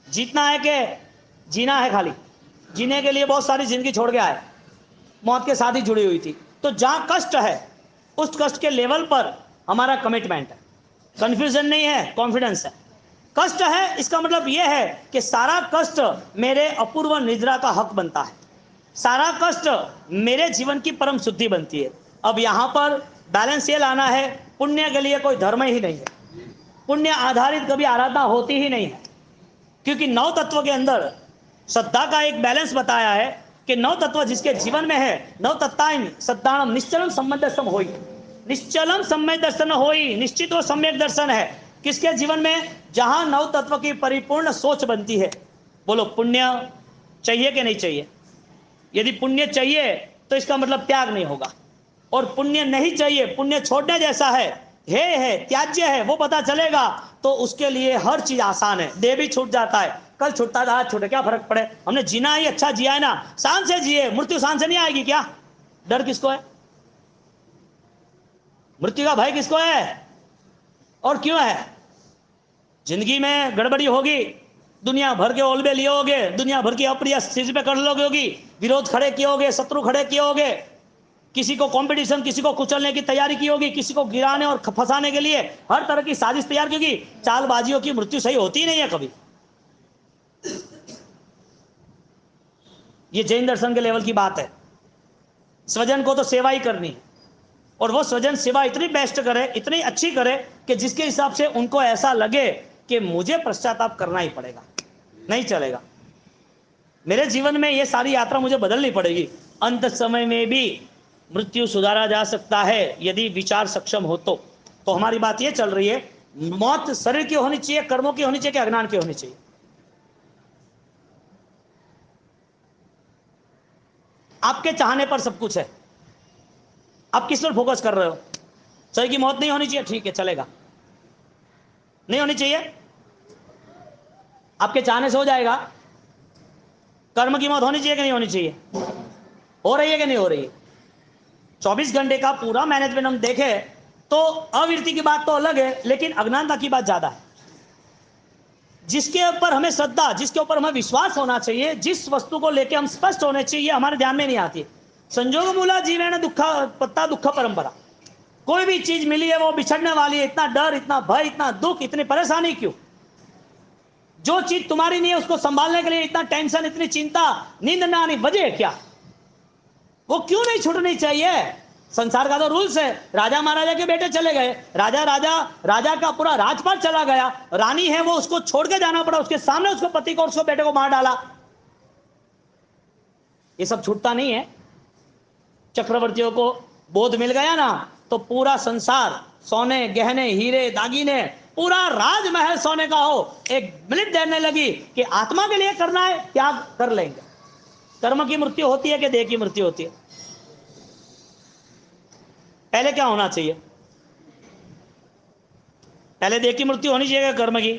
[SPEAKER 1] जीतना है कि जीना है? खाली जीने के लिए बहुत सारी जिंदगी छोड़ के आए, मौत के साथ ही जुड़ी हुई थी। तो जहां कष्ट है उस कष्ट के लेवल पर हमारा कमिटमेंट है। कंफ्यूजन नहीं है, कॉन्फिडेंस है। कष्ट है इसका मतलब यह है कि सारा कष्ट मेरे अपूर्व निद्रा का हक बनता है, सारा कष्ट मेरे जीवन की परम शुद्धि बनती है। अब यहां पर बैलेंस ये लाना है, पुण्य के लिए कोई धर्म ही नहीं है, पुण्य आधारित कभी आराधना होती ही नहीं है, क्योंकि नौ तत्व के अंदर श्रद्धा का एक बैलेंस बताया है कि नौ तत्व जिसके जीवन में है, नौ तत्ताइन श्रद्धाणम निश्चलम सम्यक दर्शन होई, निश्चलम सम्यक दर्शन होई, निश्चित वो सम्यक दर्शन है किसके जीवन में? जहां नौ तत्व की परिपूर्ण सोच बनती है। बोलो, पुण्य चाहिए कि नहीं चाहिए? यदि पुण्य चाहिए तो इसका मतलब त्याग नहीं होगा, और पुण्य नहीं चाहिए, पुण्य छोड़ने जैसा है त्याज्य है, वो पता चलेगा तो उसके लिए हर चीज आसान है। देह भी छूट जाता है, कल छूटता था आज छूटे, क्या फर्क पड़े, हमने जीना ही अच्छा जिया है ना, शान से जिए, मृत्यु शान से नहीं आएगी क्या? डर किसको है? मृत्यु का भय किसको है और क्यों है? जिंदगी में गड़बड़ी होगी, दुनिया भर के ओलबे लिए होगे, दुनिया भर की अप्रिय स्थिति पे कर लोगे होगी, विरोध खड़े किए होगे, शत्रु खड़े किए होगे, किसी को कंपटीशन, किसी को कुचलने की तैयारी की होगी, किसी को गिराने और फंसाने के लिए हर तरह की साजिश तैयार की होगी। चालबाजियों की मृत्यु सही होती ही नहीं है कभी। ये जैन दर्शन के लेवल की बात है। स्वजन को तो सेवा ही करनी है, और वो स्वजन सेवा इतनी बेस्ट करे, इतनी अच्छी करे कि जिसके हिसाब से उनको ऐसा लगे कि मुझे पश्चाताप करना ही पड़ेगा, नहीं चलेगा, मेरे जीवन में ये सारी यात्रा मुझे बदलनी पड़ेगी। अंत समय में भी मृत्यु सुधारा जा सकता है यदि विचार सक्षम हो तो हमारी बात ये चल रही है, मौत शरीर की होनी चाहिए, कर्मों की होनी चाहिए कि अज्ञान की होनी चाहिए? आपके चाहने पर सब कुछ है, आप किस पर फोकस कर रहे हो? शरीर की मौत नहीं होनी चाहिए, ठीक है चलेगा, नहीं होनी चाहिए, आपके चाहने से हो जाएगा। कर्म की मौत होनी चाहिए कि नहीं होनी चाहिए? हो रही है कि नहीं हो रही है? 24 घंटे का पूरा मैनेजमेंट हम देखें तो अविरति की बात तो अलग है, लेकिन अज्ञानता की बात ज्यादा है। जिसके ऊपर हमें श्रद्धा, जिसके ऊपर हमें विश्वास होना चाहिए, जिस वस्तु को लेकर हम स्पष्ट होने चाहिए, हमारे ध्यान में नहीं आती। संजोग मूला जीवन दुख पत्ता दुख परंपरा, कोई भी चीज मिली है वो बिछड़ने वाली है, इतना डर, इतना भय, इतना दुख, इतनी परेशानी क्यों? जो चीज तुम्हारी नहीं है उसको संभालने के लिए इतना टेंशन, इतनी चिंता, नींद ना आनी, वजह क्या? वो क्यों नहीं छूटनी चाहिए? संसार का तो रूल्स है। राजा महाराजा के बेटे चले गए, राजा का पूरा राजपाट चला गया, रानी है वो उसको छोड़ के जाना पड़ा, उसके सामने उसको पति को और उसको बेटे को मार डाला। ये सब छूटता नहीं है। चक्रवर्तियों को बोध मिल गया ना तो पूरा संसार, सोने गहने हीरे दागीने, पूरा राजमहल सोने का हो, एक मिनट देने लगी कि आत्मा के लिए करना है त्याग कर लेंगे। कर्म की मृत्यु होती है कि देह की मृत्यु होती है? पहले क्या होना चाहिए? पहले देह की मृत्यु होनी चाहिए कर्म की?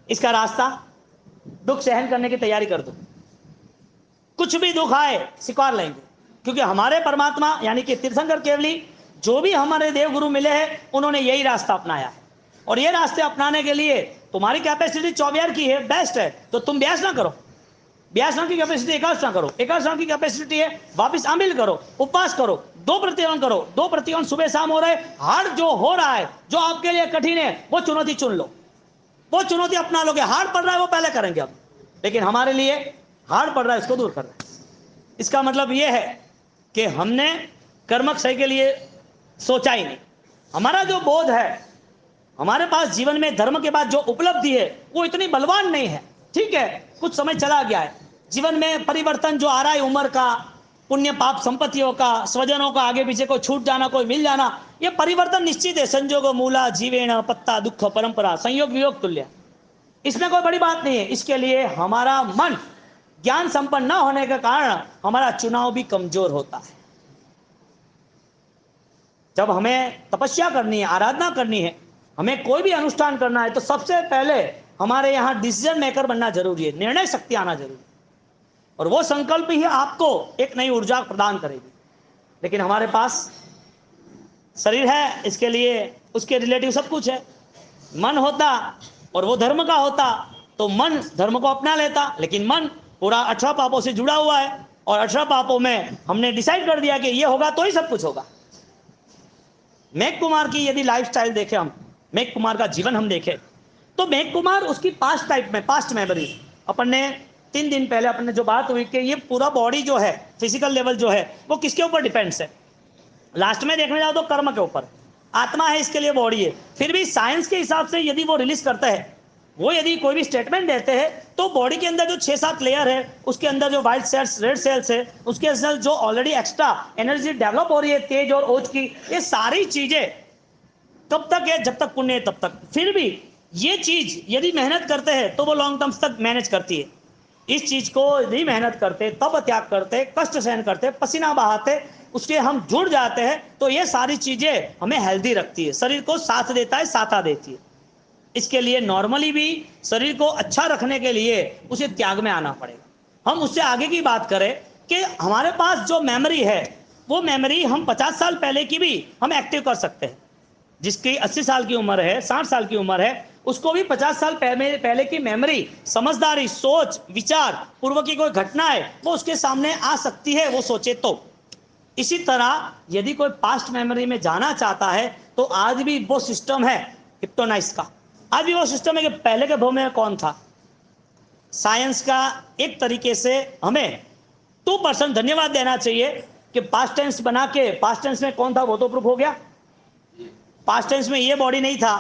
[SPEAKER 1] इसका रास्ता, दुख सहन करने की तैयारी कर दो, कुछ भी दुख आए स्वीकार लेंगे, क्योंकि हमारे परमात्मा यानी कि तीर्थंकर केवली जो भी हमारे देव गुरु मिले हैं उन्होंने यही रास्ता अपनाया है, और ये रास्ते अपनाने के लिए तुम्हारी कैपेसिटी 24 की है, बेस्ट है, तो तुम ब्यास ना करो, ब्यास नाम की कैपेसिटी एकादश ना करो, एकादश नाम की कैपेसिटी है वापिस अमिल करो, उपवास करो, 2 प्रतिवन करो, 2 प्रतिवन सुबह शाम हो रहे, हार्ड जो हो रहा है, जो आपके लिए कठिन है वो चुनौती चुन लो, वो चुनौती अपना लोगे। हार्ड पड़ रहा है वो पहले करेंगे हम, लेकिन हमारे लिए हार्ड पड़ रहा है इसको दूर करना है। इसका मतलब ये है कि हमने कर्मक सही के लिए सोचा ही नहीं। हमारा जो बोध है, हमारे पास जीवन में धर्म के बाद जो उपलब्धि है वो इतनी बलवान नहीं है। ठीक है, कुछ समय चला गया है, जीवन में परिवर्तन जो आ रहा है, उम्र का, पुण्य पाप संपत्तियों का, स्वजनों का आगे पीछे कोई छूट जाना, कोई मिल जाना, ये परिवर्तन निश्चित है। संजोग मूला जीवेण पत्ता दुख परंपरा संयोग वियोग तुल्य, इसमें कोई बड़ी बात नहीं है। इसके लिए हमारा मन ज्ञान संपन्न न होने के कारण हमारा चुनाव भी कमजोर होता है। जब हमें तपस्या करनी है, आराधना करनी है, हमें कोई भी अनुष्ठान करना है, तो सबसे पहले हमारे यहां डिसीजन मेकर बनना जरूरी है, निर्णय शक्ति आना जरूरी है, और वो संकल्प ही आपको एक नई ऊर्जा प्रदान करेगी। लेकिन हमारे पास शरीर है, इसके लिए उसके रिलेटिव सब कुछ है। मन होता और वो धर्म का होता तो मन धर्म को अपना लेता, लेकिन मन पूरा 18 पापों से जुड़ा हुआ है, और 18 पापों में हमने डिसाइड कर दिया कि ये होगा तो ही सब कुछ होगा। मेघ कुमार की यदि लाइफस्टाइल देखें, हम मेघ कुमार का जीवन हम देखें, तो मेघ कुमार उसकी पास्ट मेमोरी, अपन ने 3 दिन पहले अपन ने जो बात हुई कि ये पूरा बॉडी जो है, फिजिकल लेवल जो है, वो किसके ऊपर डिपेंड्स है? लास्ट में देखने जाओ तो कर्म के ऊपर। आत्मा है, इसके लिए बॉडी है। फिर भी साइंस के हिसाब से यदि वो रिलीज करता है, वो यदि कोई भी स्टेटमेंट देते हैं, तो बॉडी के अंदर जो 6-7 लेयर है, उसके अंदर जो व्हाइट सेल्स, रेड सेल्स है, उसके अंदर जो ऑलरेडी एक्स्ट्रा एनर्जी डेवलप हो रही है, तेज और ओज की, ये सारी चीजें कब तक है? जब तक पुण्य है तब तक। फिर भी ये चीज यदि मेहनत करते हैं तो वो लॉन्ग टर्म्स तक मैनेज करती है। इस चीज को यदि मेहनत करते, तब त्याग करते, कष्ट सहन करते, पसीना बहाते, उसके हम जुड़ जाते हैं, तो ये सारी चीजें हमें हेल्दी रखती है, शरीर को साथ देता है, साथा देती है। इसके लिए नॉर्मली भी शरीर को अच्छा रखने के लिए उसे त्याग में आना पड़ेगा। हम उससे आगे की बात करें कि हमारे पास जो मेमोरी है, वो मेमोरी हम 50 साल पहले की भी हम एक्टिव कर सकते हैं। जिसकी 80 साल की उम्र है, 60 साल की उम्र है, उसको भी 50 साल पहले की मेमोरी, समझदारी, सोच विचार पूर्व की कोई घटना है, वो उसके सामने आ सकती है, वो सोचे तो। इसी तरह यदि कोई पास्ट मेमोरी में जाना चाहता है, तो आज भी वो सिस्टम है हिप्नोटाइज का। आज भी वो सिस्टम है कि पहले के भव में कौन था। साइंस का एक तरीके से हमें 2% धन्यवाद देना चाहिए कि पास्ट टेंस बना के, पास्ट टेंस में कौन था वो तो प्रूफ हो गया। पास्ट टेंस में ये बॉडी नहीं था,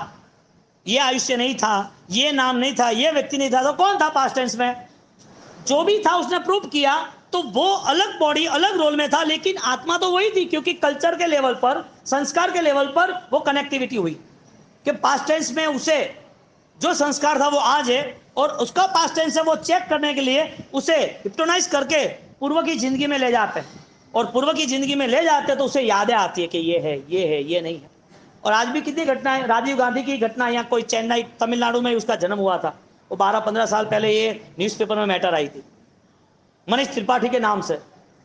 [SPEAKER 1] ये आयुष्य नहीं था, ये नाम नहीं था, ये व्यक्ति नहीं था, तो कौन था पास्ट टेंस में? जो भी था उसने प्रूव किया। तो वो अलग बॉडी अलग रोल में था, लेकिन आत्मा तो वही थी, क्योंकि कल्चर के लेवल पर, संस्कार के लेवल पर वो कनेक्टिविटी हुई कि पास्ट टेंस में उसे जो संस्कार था वो आज है, और उसका पास्ट टेंस है वो चेक करने के लिए उसे हिप्नोटाइज करके पूर्व की जिंदगी में ले जाते हैं, और पूर्व की जिंदगी में ले जाते हैं तो उसे यादें आती है कि ये है, ये है, ये नहीं है। और आज भी कितनी घटनाएं, राजीव गांधी की घटना, या कोई चेन्नई तमिलनाडु में उसका जन्म हुआ था, वो 12-15 साल पहले ये न्यूज़पेपर में मैटर आई थी, मनीष त्रिपाठी के नाम से।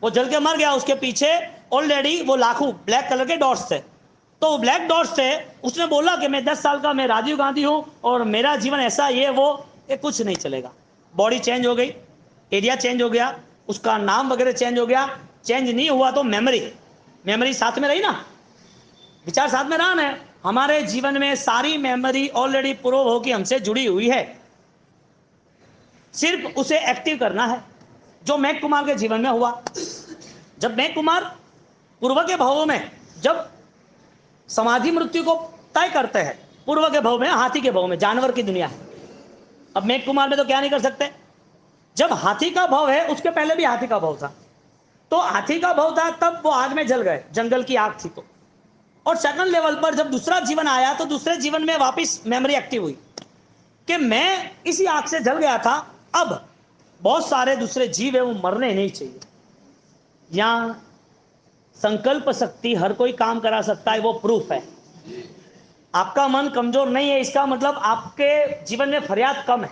[SPEAKER 1] वो जल के मर गया, उसके पीछे ऑलरेडी वो लाखों ब्लैक कलर के डॉट्स थे। तो ब्लैक डॉट्स थे, उसने बोला कि मैं 10 साल का, मैं राजीव गांधी हूं और मेरा जीवन ऐसा, ये वो, ये कुछ नहीं चलेगा। बॉडी चेंज हो गई, एरिया चेंज हो गया, उसका नाम वगैरह चेंज हो गया। चेंज नहीं हुआ तो मेमोरी साथ में रही ना, विचार साथ में रहा ना। हमारे जीवन में सारी मेमोरी ऑलरेडी प्रूव होकर हमसे जुड़ी हुई है, सिर्फ उसे एक्टिव करना है, जो मेघ कुमार के जीवन में हुआ। जब मेघ कुमार पूर्व के भावों में जब समाधि मृत्यु को तय करते हैं, पूर्व के भाव में, हाथी के भाव में, जानवर की दुनिया है। अब मेघ कुमार में तो क्या नहीं कर सकते, जब हाथी का भाव है, उसके पहले भी हाथी का भाव था, तो हाथी का भाव था तब वो आग में जल गए, जंगल की आग थी तो। और सेकंड लेवल पर जब दूसरा जीवन आया, तो दूसरे जीवन में वापस मेमोरी एक्टिव हुई कि मैं इसी आग से जल गया था, अब बहुत सारे दूसरे जीव है, वो मरने नहीं चाहिए। यहां संकल्प शक्ति हर कोई काम करा सकता है, वो प्रूफ है। आपका मन कमजोर नहीं है, इसका मतलब आपके जीवन में फरियाद कम है।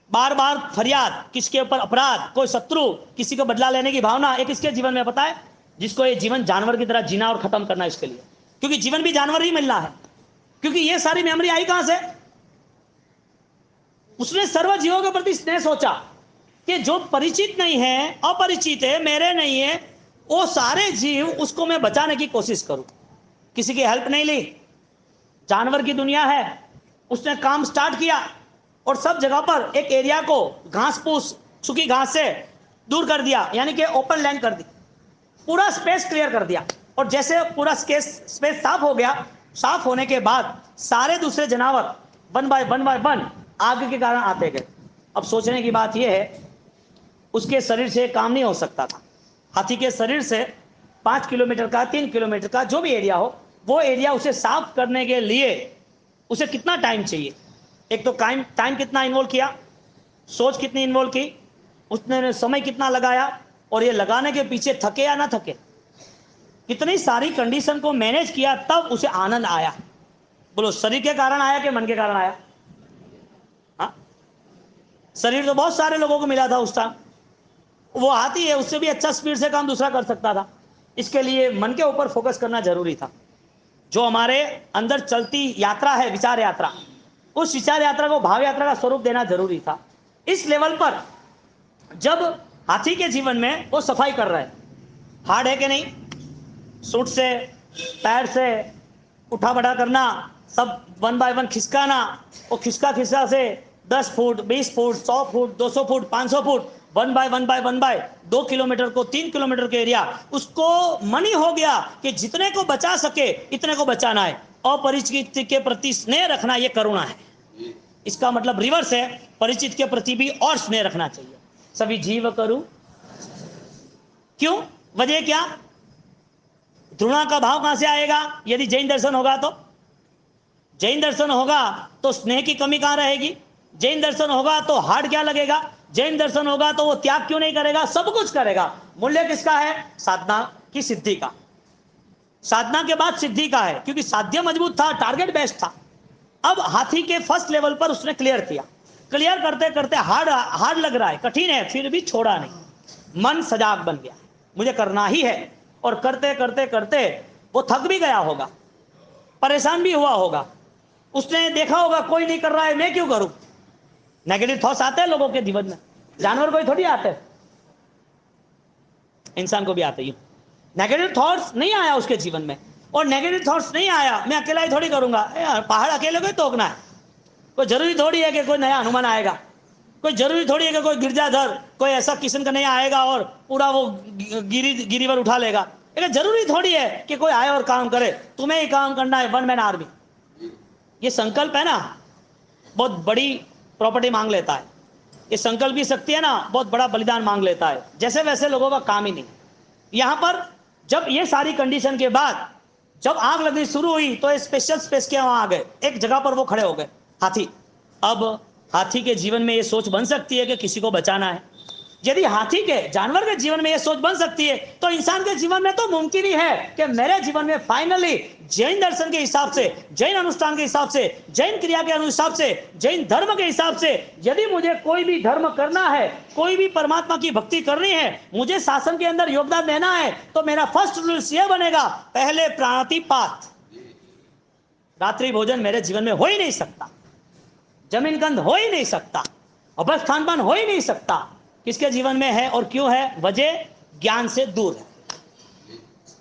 [SPEAKER 1] बार बार फरियाद, किसके ऊपर अपराध, कोई शत्रु, किसी को बदला लेने की भावना, एक किसके जीवन में पता है? जिसको ये जीवन जानवर की तरह जीना और खत्म करना, इसके लिए। क्योंकि जीवन भी जानवर ही मिलना है, क्योंकि ये सारी मेमोरी आई कहां से? उसने सर्व जीवों के प्रति स्नेह सोचा कि जो परिचित नहीं है, अपरिचित है, मेरे नहीं है, वो सारे जीव, उसको मैं बचाने की कोशिश करूं। किसी की हेल्प नहीं ली, जानवर की दुनिया है, उसने काम स्टार्ट किया और सब जगह पर एक एरिया को घास फूस, सूखी घास से दूर कर दिया, यानी कि ओपन लैंड कर दी, पूरा स्पेस क्लियर कर दिया। और जैसे पूरा स्पेस साफ हो गया, साफ होने के बाद सारे दूसरे जानवर वन बाय वन आग के कारण आते गए। अब सोचने की बात यह है, उसके शरीर से काम नहीं हो सकता था। हाथी के शरीर से 5 किलोमीटर का 3 किलोमीटर का जो भी एरिया हो, वो एरिया उसे साफ करने के लिए उसे कितना टाइम चाहिए? एक तो टाइम कितना इन्वॉल्व किया, सोच कितनी इन्वॉल्व की, उसने समय कितना लगाया, और ये लगाने के पीछे थके या ना थके, कितनी सारी कंडीशन को मैनेज किया, तब उसे आनंद आया। बोलो, शरीर के कारण आया कि मन के कारण आया? हाँ, शरीर तो बहुत सारे लोगों को मिला था उस टाइम, वो हाथी है, उससे भी अच्छा स्पीड से काम दूसरा कर सकता था। इसके लिए मन के ऊपर फोकस करना जरूरी था। जो हमारे अंदर चलती यात्रा है, विचार यात्रा, उस विचार यात्रा को भाव यात्रा का स्वरूप देना जरूरी था। इस लेवल पर जब हाथी के जीवन में वो सफाई कर रहे हैं, हार्ड है कि नहीं? सूट से, पैर से उठा बढ़ा करना, सब वन बाय वन खिसकाना, वो खिसका खिसका से 10 foot 20 foot 100 foot 200 foot 500 foot one by 2 kilometre को 3 किलोमीटर के एरिया, उसको मन ही हो गया कि जितने को बचा सके इतने को बचाना है। अपरिचित के प्रति स्नेह रखना, यह करुणा है। इसका मतलब रिवर्स है, परिचित के प्रति भी और स्नेह रखना चाहिए। सभी जीव करूं, क्यों? वजह क्या? घृणा का भाव कहां से आएगा? यदि जैन दर्शन होगा तो, जैन दर्शन होगा तो स्नेह की कमी कहां रहेगी? जैन दर्शन होगा तो हार्ड क्या लगेगा? जैन दर्शन होगा तो वो त्याग क्यों नहीं करेगा? सब कुछ करेगा। मूल्य किसका है? साधना की सिद्धि का। साधना के बाद सिद्धि का है, क्योंकि साध्य मजबूत था, टारगेट बेस्ट था। अब हाथी के फर्स्ट लेवल पर उसने क्लियर किया। क्लियर करते करते हार्ड लग रहा है, कठिन है, फिर भी छोड़ा नहीं। मन सजाग बन गया, मुझे करना ही है। और करते करते करते वो थक भी गया होगा, परेशान भी हुआ होगा। उसने देखा होगा कोई नहीं कर रहा है, मैं क्यों करूं? नेगेटिव थॉट्स आते हैं लोगों के जीवन में, जानवर को ही थोड़ी आते हैं, इंसान को भी आते ही। नेगेटिव थॉट्स नहीं आया उसके जीवन में, और नेगेटिव थॉट्स नहीं आया, मैं अकेला ही थोड़ी करूंगा। पहाड़ अकेले को ही तोड़ना है, कोई जरूरी थोड़ी है कि कोई नया हनुमान आएगा, कोई जरूरी थोड़ी है कि कोई गिरजाधर, कोई ऐसा किशन का नहीं आएगा और पूरा वो गिरीवर उठा लेगा। लेकिन जरूरी थोड़ी है कि कोई आए और काम करे, तुम्हें ही काम करना है, वन मैन आर्मी। ये संकल्प है ना, बहुत बड़ी प्रॉपर्टी मांग लेता है। ये संकल्प की शक्ति है ना, बहुत बड़ा बलिदान मांग लेता है। जैसे वैसे लोगों का काम ही नहीं। यहां पर जब ये सारी कंडीशन के बाद जब आग लगनी शुरू हुई, तो स्पेशल स्पेस के वहां आ गए, एक जगह पर वो खड़े हो गए हाथी। अब हाथी के जीवन में ये सोच बन सकती है कि किसी को बचाना है। यदि हाथी के, जानवर के जीवन में ये सोच बन सकती है, तो इंसान के जीवन में तो मुमकिन ही है कि मेरे जीवन में फाइनली जैन दर्शन के हिसाब से, जैन अनुष्ठान के हिसाब से, जैन क्रिया के हिसाब से, जैन धर्म के हिसाब से, यदि मुझे कोई भी धर्म करना है, कोई भी परमात्मा की भक्ति करनी है, मुझे शासन के अंदर योगदान देना है, तो मेरा फर्स्ट रूल्स ये बनेगा, पहले प्राणातिपात, रात्रि भोजन मेरे जीवन में हो ही नहीं सकता, जमीन गंध हो ही नहीं सकता, अभ्यस्त खानपान हो ही नहीं सकता। किसके जीवन में है और क्यों है? वजह ज्ञान से दूर है।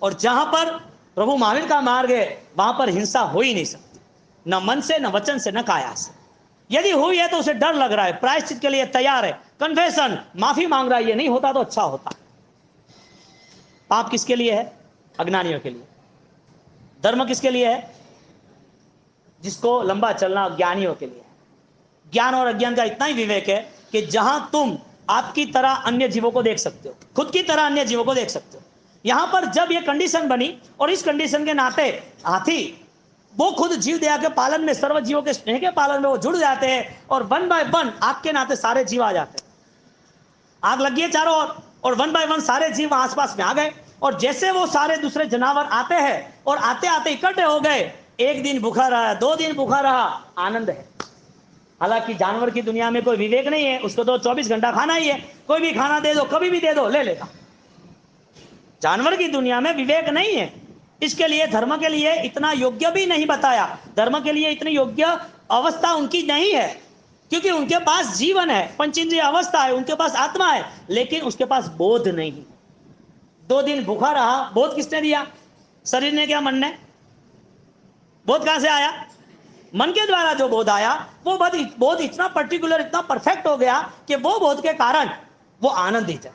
[SPEAKER 1] और जहां पर प्रभु महावीर का मार्ग है, वहां पर हिंसा हो ही नहीं सकती, न मन से, न वचन से, न काया से। यदि हुई है तो उसे डर लग रहा है, प्रायश्चित के लिए तैयार है, कन्फेशन, माफी मांग रहा है, ये नहीं होता तो अच्छा होता। पाप किसके लिए है? अज्ञानियों के लिए। धर्म किसके लिए है? जिसको लंबा चलना ज्ञानियों के लिए। ज्ञान और अज्ञान का इतना ही विवेक है कि जहां तुम आपकी तरह अन्य जीवों को देख सकते हो, खुद की तरह अन्य जीवों को देख सकते हो। यहां पर जब यह कंडीशन बनी, और इस कंडीशन के नाते हाथी वो खुद जीव दया के पालन में, सर्व जीवों के स्नेह के पालन में वो जुड़ जाते हैं, और वन बाय वन आग के नाते सारे जीव आ जाते हैं। आग लगी है चारों ओर, और वन बाय वन सारे जीव आसपास में आ गए। और जैसे वो सारे दूसरे जानवर आते हैं, और आते आते इकट्ठे हो गए, एक दिन भूखा रहा, 2 दिन भूखा रहा, आनंद है। हालांकि जानवर की दुनिया में कोई विवेक नहीं है, उसको तो 24 घंटा खाना ही है, कोई भी खाना दे दो, कभी भी दे दो, ले लेगा। जानवर की दुनिया में विवेक नहीं है। इसके लिए धर्म के लिए इतना योग्य भी नहीं बताया, धर्म के लिए इतनी योग्य अवस्था उनकी नहीं है, क्योंकि उनके पास जीवन है, पंचेंद्रिय अवस्था है, उनके पास आत्मा है, लेकिन उसके पास बोध नहीं। 2 दिन भूखा रहा, बोध किसने दिया? शरीर ने क्या? मन ने? बोध कहां से आया? मन के द्वारा जो बोध आया, वो बोध इतना पर्टिकुलर, इतना परफेक्ट हो गया कि वो बोध के कारण वो आनंदित है।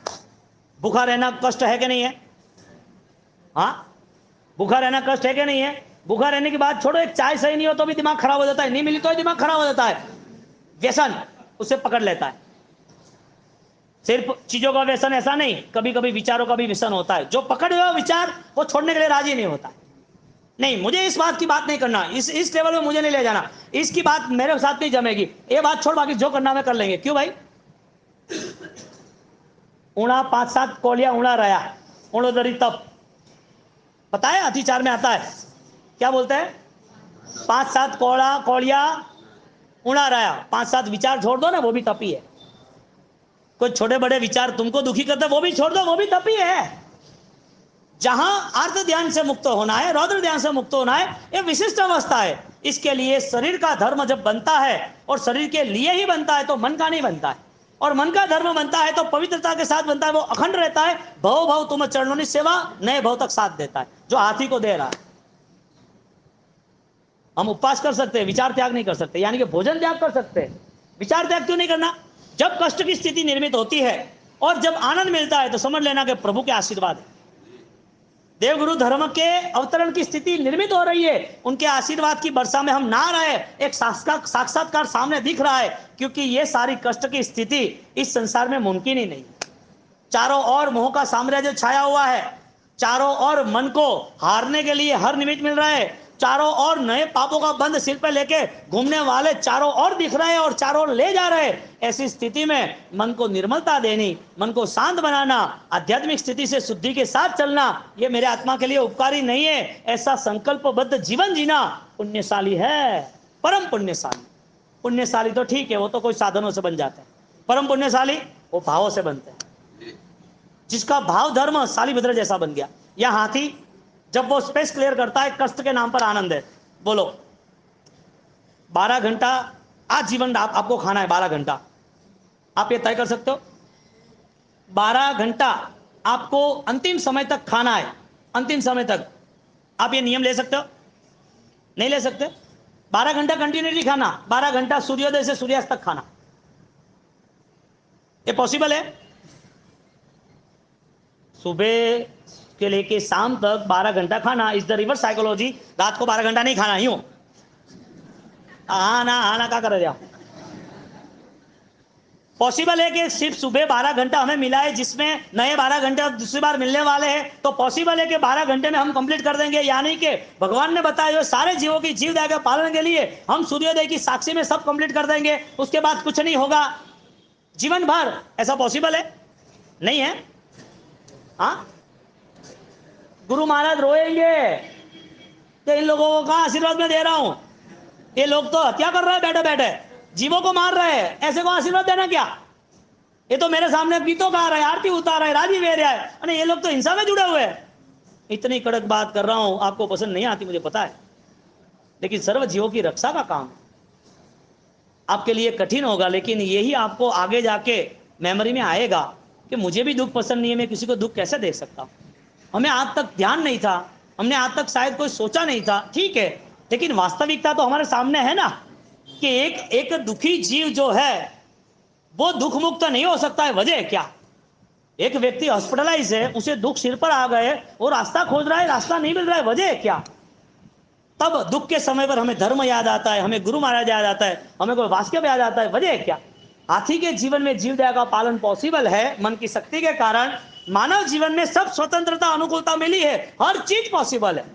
[SPEAKER 1] भूखा रहना कष्ट है कि नहीं है? हाँ, भूखा रहना कष्ट है कि नहीं है? भूखा रहने की बात छोड़ो, एक चाय सही नहीं हो तो भी दिमाग खराब हो जाता है, नहीं मिली तो दिमाग खराब हो जाता है, व्यसन उसे पकड़ लेता है। सिर्फ चीजों का व्यसन ऐसा नहीं, कभी कभी विचारों का भी व्यसन होता है। जो पकड़े हुए विचार वो छोड़ने के लिए राजी नहीं होता। नहीं, मुझे इस बात की बात नहीं करना, इस लेवल में मुझे नहीं ले जाना, इसकी बात मेरे साथ नहीं जमेगी, ये बात छोड़, बाकी जो करना मैं कर लेंगे। क्यों भाई? ऊणा 5-7 कोलिया ऊणा रहा, ऊणोदरी तप, पता है अतिचार में आता है, क्या बोलते हैं? 5-7 कोलिया ऊणा रहा, 5-7 विचार छोड़ दो ना, वो भी तपी है। कोई छोटे बड़े विचार तुमको दुखी करते वो भी छोड़ दो, वो भी तपी है। जहां अर्थ ध्यान से मुक्त होना है, रौद्र ध्यान से मुक्त होना है, ये विशिष्ट अवस्था है। इसके लिए शरीर का धर्म जब बनता है, और शरीर के लिए ही बनता है, तो मन का नहीं बनता है, और मन का धर्म बनता है तो पवित्रता के साथ बनता है, वो अखंड रहता है। भव भव तुम चरणों सेवा, नए भव तक साथ देता है, जो हाथी को दे रहा है। हम उपवास कर सकते हैं, विचार त्याग नहीं कर सकते, यानी कि भोजन त्याग कर सकते हैं, विचार त्याग क्यों नहीं करना? जब कष्ट की स्थिति निर्मित होती है और जब आनंद मिलता है तो समझ लेना कि प्रभु के आशीर्वाद है। देवगुरु धर्म के अवतरण की स्थिति निर्मित हो रही है, उनके आशीर्वाद की वर्षा में हम नहा रहे, एक साक्षात्कार सामने दिख रहा है, क्योंकि ये सारी कष्ट की स्थिति इस संसार में मुमकिन ही नहीं। चारों ओर मोह का साम्राज्य छाया हुआ है, चारों ओर मन को हारने के लिए हर निमित्त मिल रहा है, चारों ओर नए पापों का बंध सिर पे लेके घूमने वाले चारों ओर दिख रहे हैं और चारों ओर ले जा रहे हैं। ऐसी स्थिति में मन को निर्मलता देनी, मन को शांत बनाना, आध्यात्मिक स्थिति से शुद्धि के साथ चलना, ये मेरे आत्मा के लिए उपकारी नहीं है, ऐसा संकल्पबद्ध जीवन जीना पुण्यशाली है, परम पुण्यशाली। पुण्यशाली तो ठीक है, वो तो कोई साधनों से बन जाते हैं, परम पुण्यशाली वो भावों से बनते हैं, जिसका भाव धर्म शालीभद्र जैसा बन गया। यह हाथी जब वो स्पेस क्लियर करता है, कष्ट के नाम पर आनंद है। बोलो 12 घंटा आज जीवन आपको खाना है, 12 घंटा आप ये तय कर सकते हो? 12 घंटा आपको अंतिम समय तक खाना है, अंतिम समय तक आप ये नियम ले सकते हो? नहीं ले सकते। 12 घंटा कंटिन्यूटी खाना, 12 घंटा सूर्योदय से सूर्यास्त तक खाना, ये पॉसिबल है? सुबह के लेके शाम तक 12 घंटा खाना इज द रिवर्स साइकोलॉजी। रात को 12 घंटा नहीं खाना, यूं आना आना क्या कर रहे? पॉसिबल है कि सिर्फ सुबह 12 घंटा हमें मिला है, जिसमें नए 12 घंटे दूसरी बार मिलने वाले हैं, तो पॉसिबल है कि 12 घंटे में हम कंप्लीट कर देंगे। यानी कि भगवान ने बताया हुए सारे जीवों की जीवदया के पालन के लिए हम सूर्योदय की साक्षी में सब कंप्लीट कर देंगे, उसके बाद कुछ नहीं होगा जीवन भर। ऐसा पॉसिबल है? नहीं है। हाँ, गुरु महाराज रोएंगे कि इन लोगों को कहां आशीर्वाद में दे रहा हूं, ये लोग तो हत्या कर रहे हैं, बैठे बैठे जीवों को मार रहे हैं, ऐसे को आशीर्वाद देना क्या? ये तो मेरे सामने गीतों गा रहा है, आरती उतार रहा है, राजी वे रहा है, अरे ये लोग तो हिंसा में जुड़े हुए हैं। इतनी कड़क बात कर रहा हूं, आपको पसंद नहीं आती मुझे पता है, लेकिन सर्व जीवों की रक्षा का काम आपके लिए कठिन होगा, लेकिन यही आपको आगे जाके मेमोरी में आएगा कि मुझे भी दुख पसंद नहीं है, मैं किसी को दुख कैसे देख सकता हूं। हमें आज तक ध्यान नहीं था, हमने आज तक शायद कोई सोचा नहीं था, ठीक है, लेकिन वास्तविकता तो हमारे सामने है ना कि एक दुखी जीव जो है वो दुख मुक्त नहीं हो सकता है। वजह क्या? एक व्यक्ति हॉस्पिटलाइज है, उसे दुख सिर पर आ गए, वो रास्ता खोज रहा है, रास्ता नहीं मिल रहा है, वजह क्या? तब दुख के समय पर हमें धर्म याद आता है, हमें गुरु महाराज याद आता है, हमें कोई वाक्य याद आता है, वजह क्या? हाथी के जीवन में जीवदया का पालन पॉसिबल है, मन की शक्ति के कारण मानव जीवन में सब स्वतंत्रता अनुकूलता मिली है, हर चीज पॉसिबल है।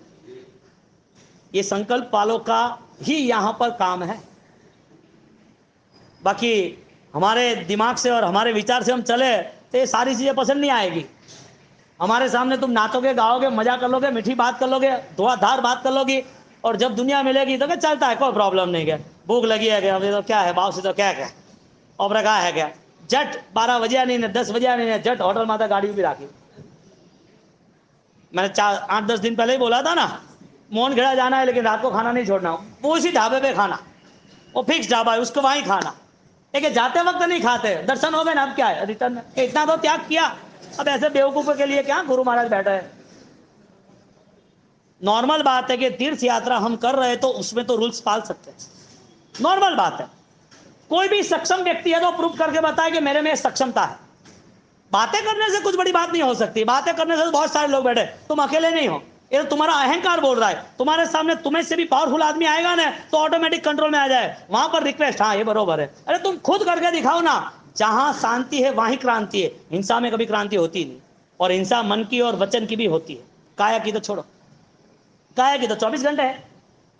[SPEAKER 1] ये संकल्प वालों का ही यहां पर काम है। बाकी हमारे दिमाग से और हमारे विचार से हम चले तो ये सारी चीजें पसंद नहीं आएगी। हमारे सामने तुम नाचोगे, गाओगे, मजा कर लोगे, मीठी बात कर लोगे, धुआंधार बात कर लोगी, और जब दुनिया मिलेगी तो क्या चलता है, कोई प्रॉब्लम नहीं है, भूख लगी है क्या, तो क्या है भाव से, तो क्या क्या और रखा है क्या, जट 12 बजे नहीं, 10 बजे नहीं, जट होटल माता गाड़ी भी राखी। मैंने 8-10 दिन पहले ही बोला था ना, मोहन खेड़ा जाना है लेकिन रात को खाना नहीं छोड़ना, वो उसी ढाबे पे खाना, वो फिक्स ढाबा है, उसको वहीं खाना, लेकिन जाते वक्त नहीं खाते, दर्शन हो गए ना, अब क्या है रिटर्न में, इतना तो त्याग किया, अब ऐसे बेवकूफों के लिए क्या गुरु महाराज बैठे हैं। नॉर्मल बात है कि तीर्थ यात्रा हम कर रहे हैं तो उसमें तो रूल्स पाल सकते हैं, नॉर्मल बात है। कोई भी सक्षम व्यक्ति है तो प्रूफ करके बताए कि मेरे में सक्षमता है। बातें करने से कुछ बड़ी बात नहीं हो सकती, बातें करने से तो बहुत सारे लोग बैठे, तुम अकेले नहीं हो, ये तो तुम्हारा अहंकार बोल रहा है। तुम्हारे सामने तुम्हें से भी पावरफुल आदमी आएगा ना तो ऑटोमेटिक कंट्रोल में आ जाए, वहां पर रिक्वेस्ट, हाँ ये बरोबर है। अरे तुम खुद करके दिखाओ ना। जहां शांति है वहीं क्रांति है। हिंसा में कभी क्रांति होती नहीं, और हिंसा मन की और वचन की भी होती है। काया की तो छोड़ो, काया की तो 24 घंटे है।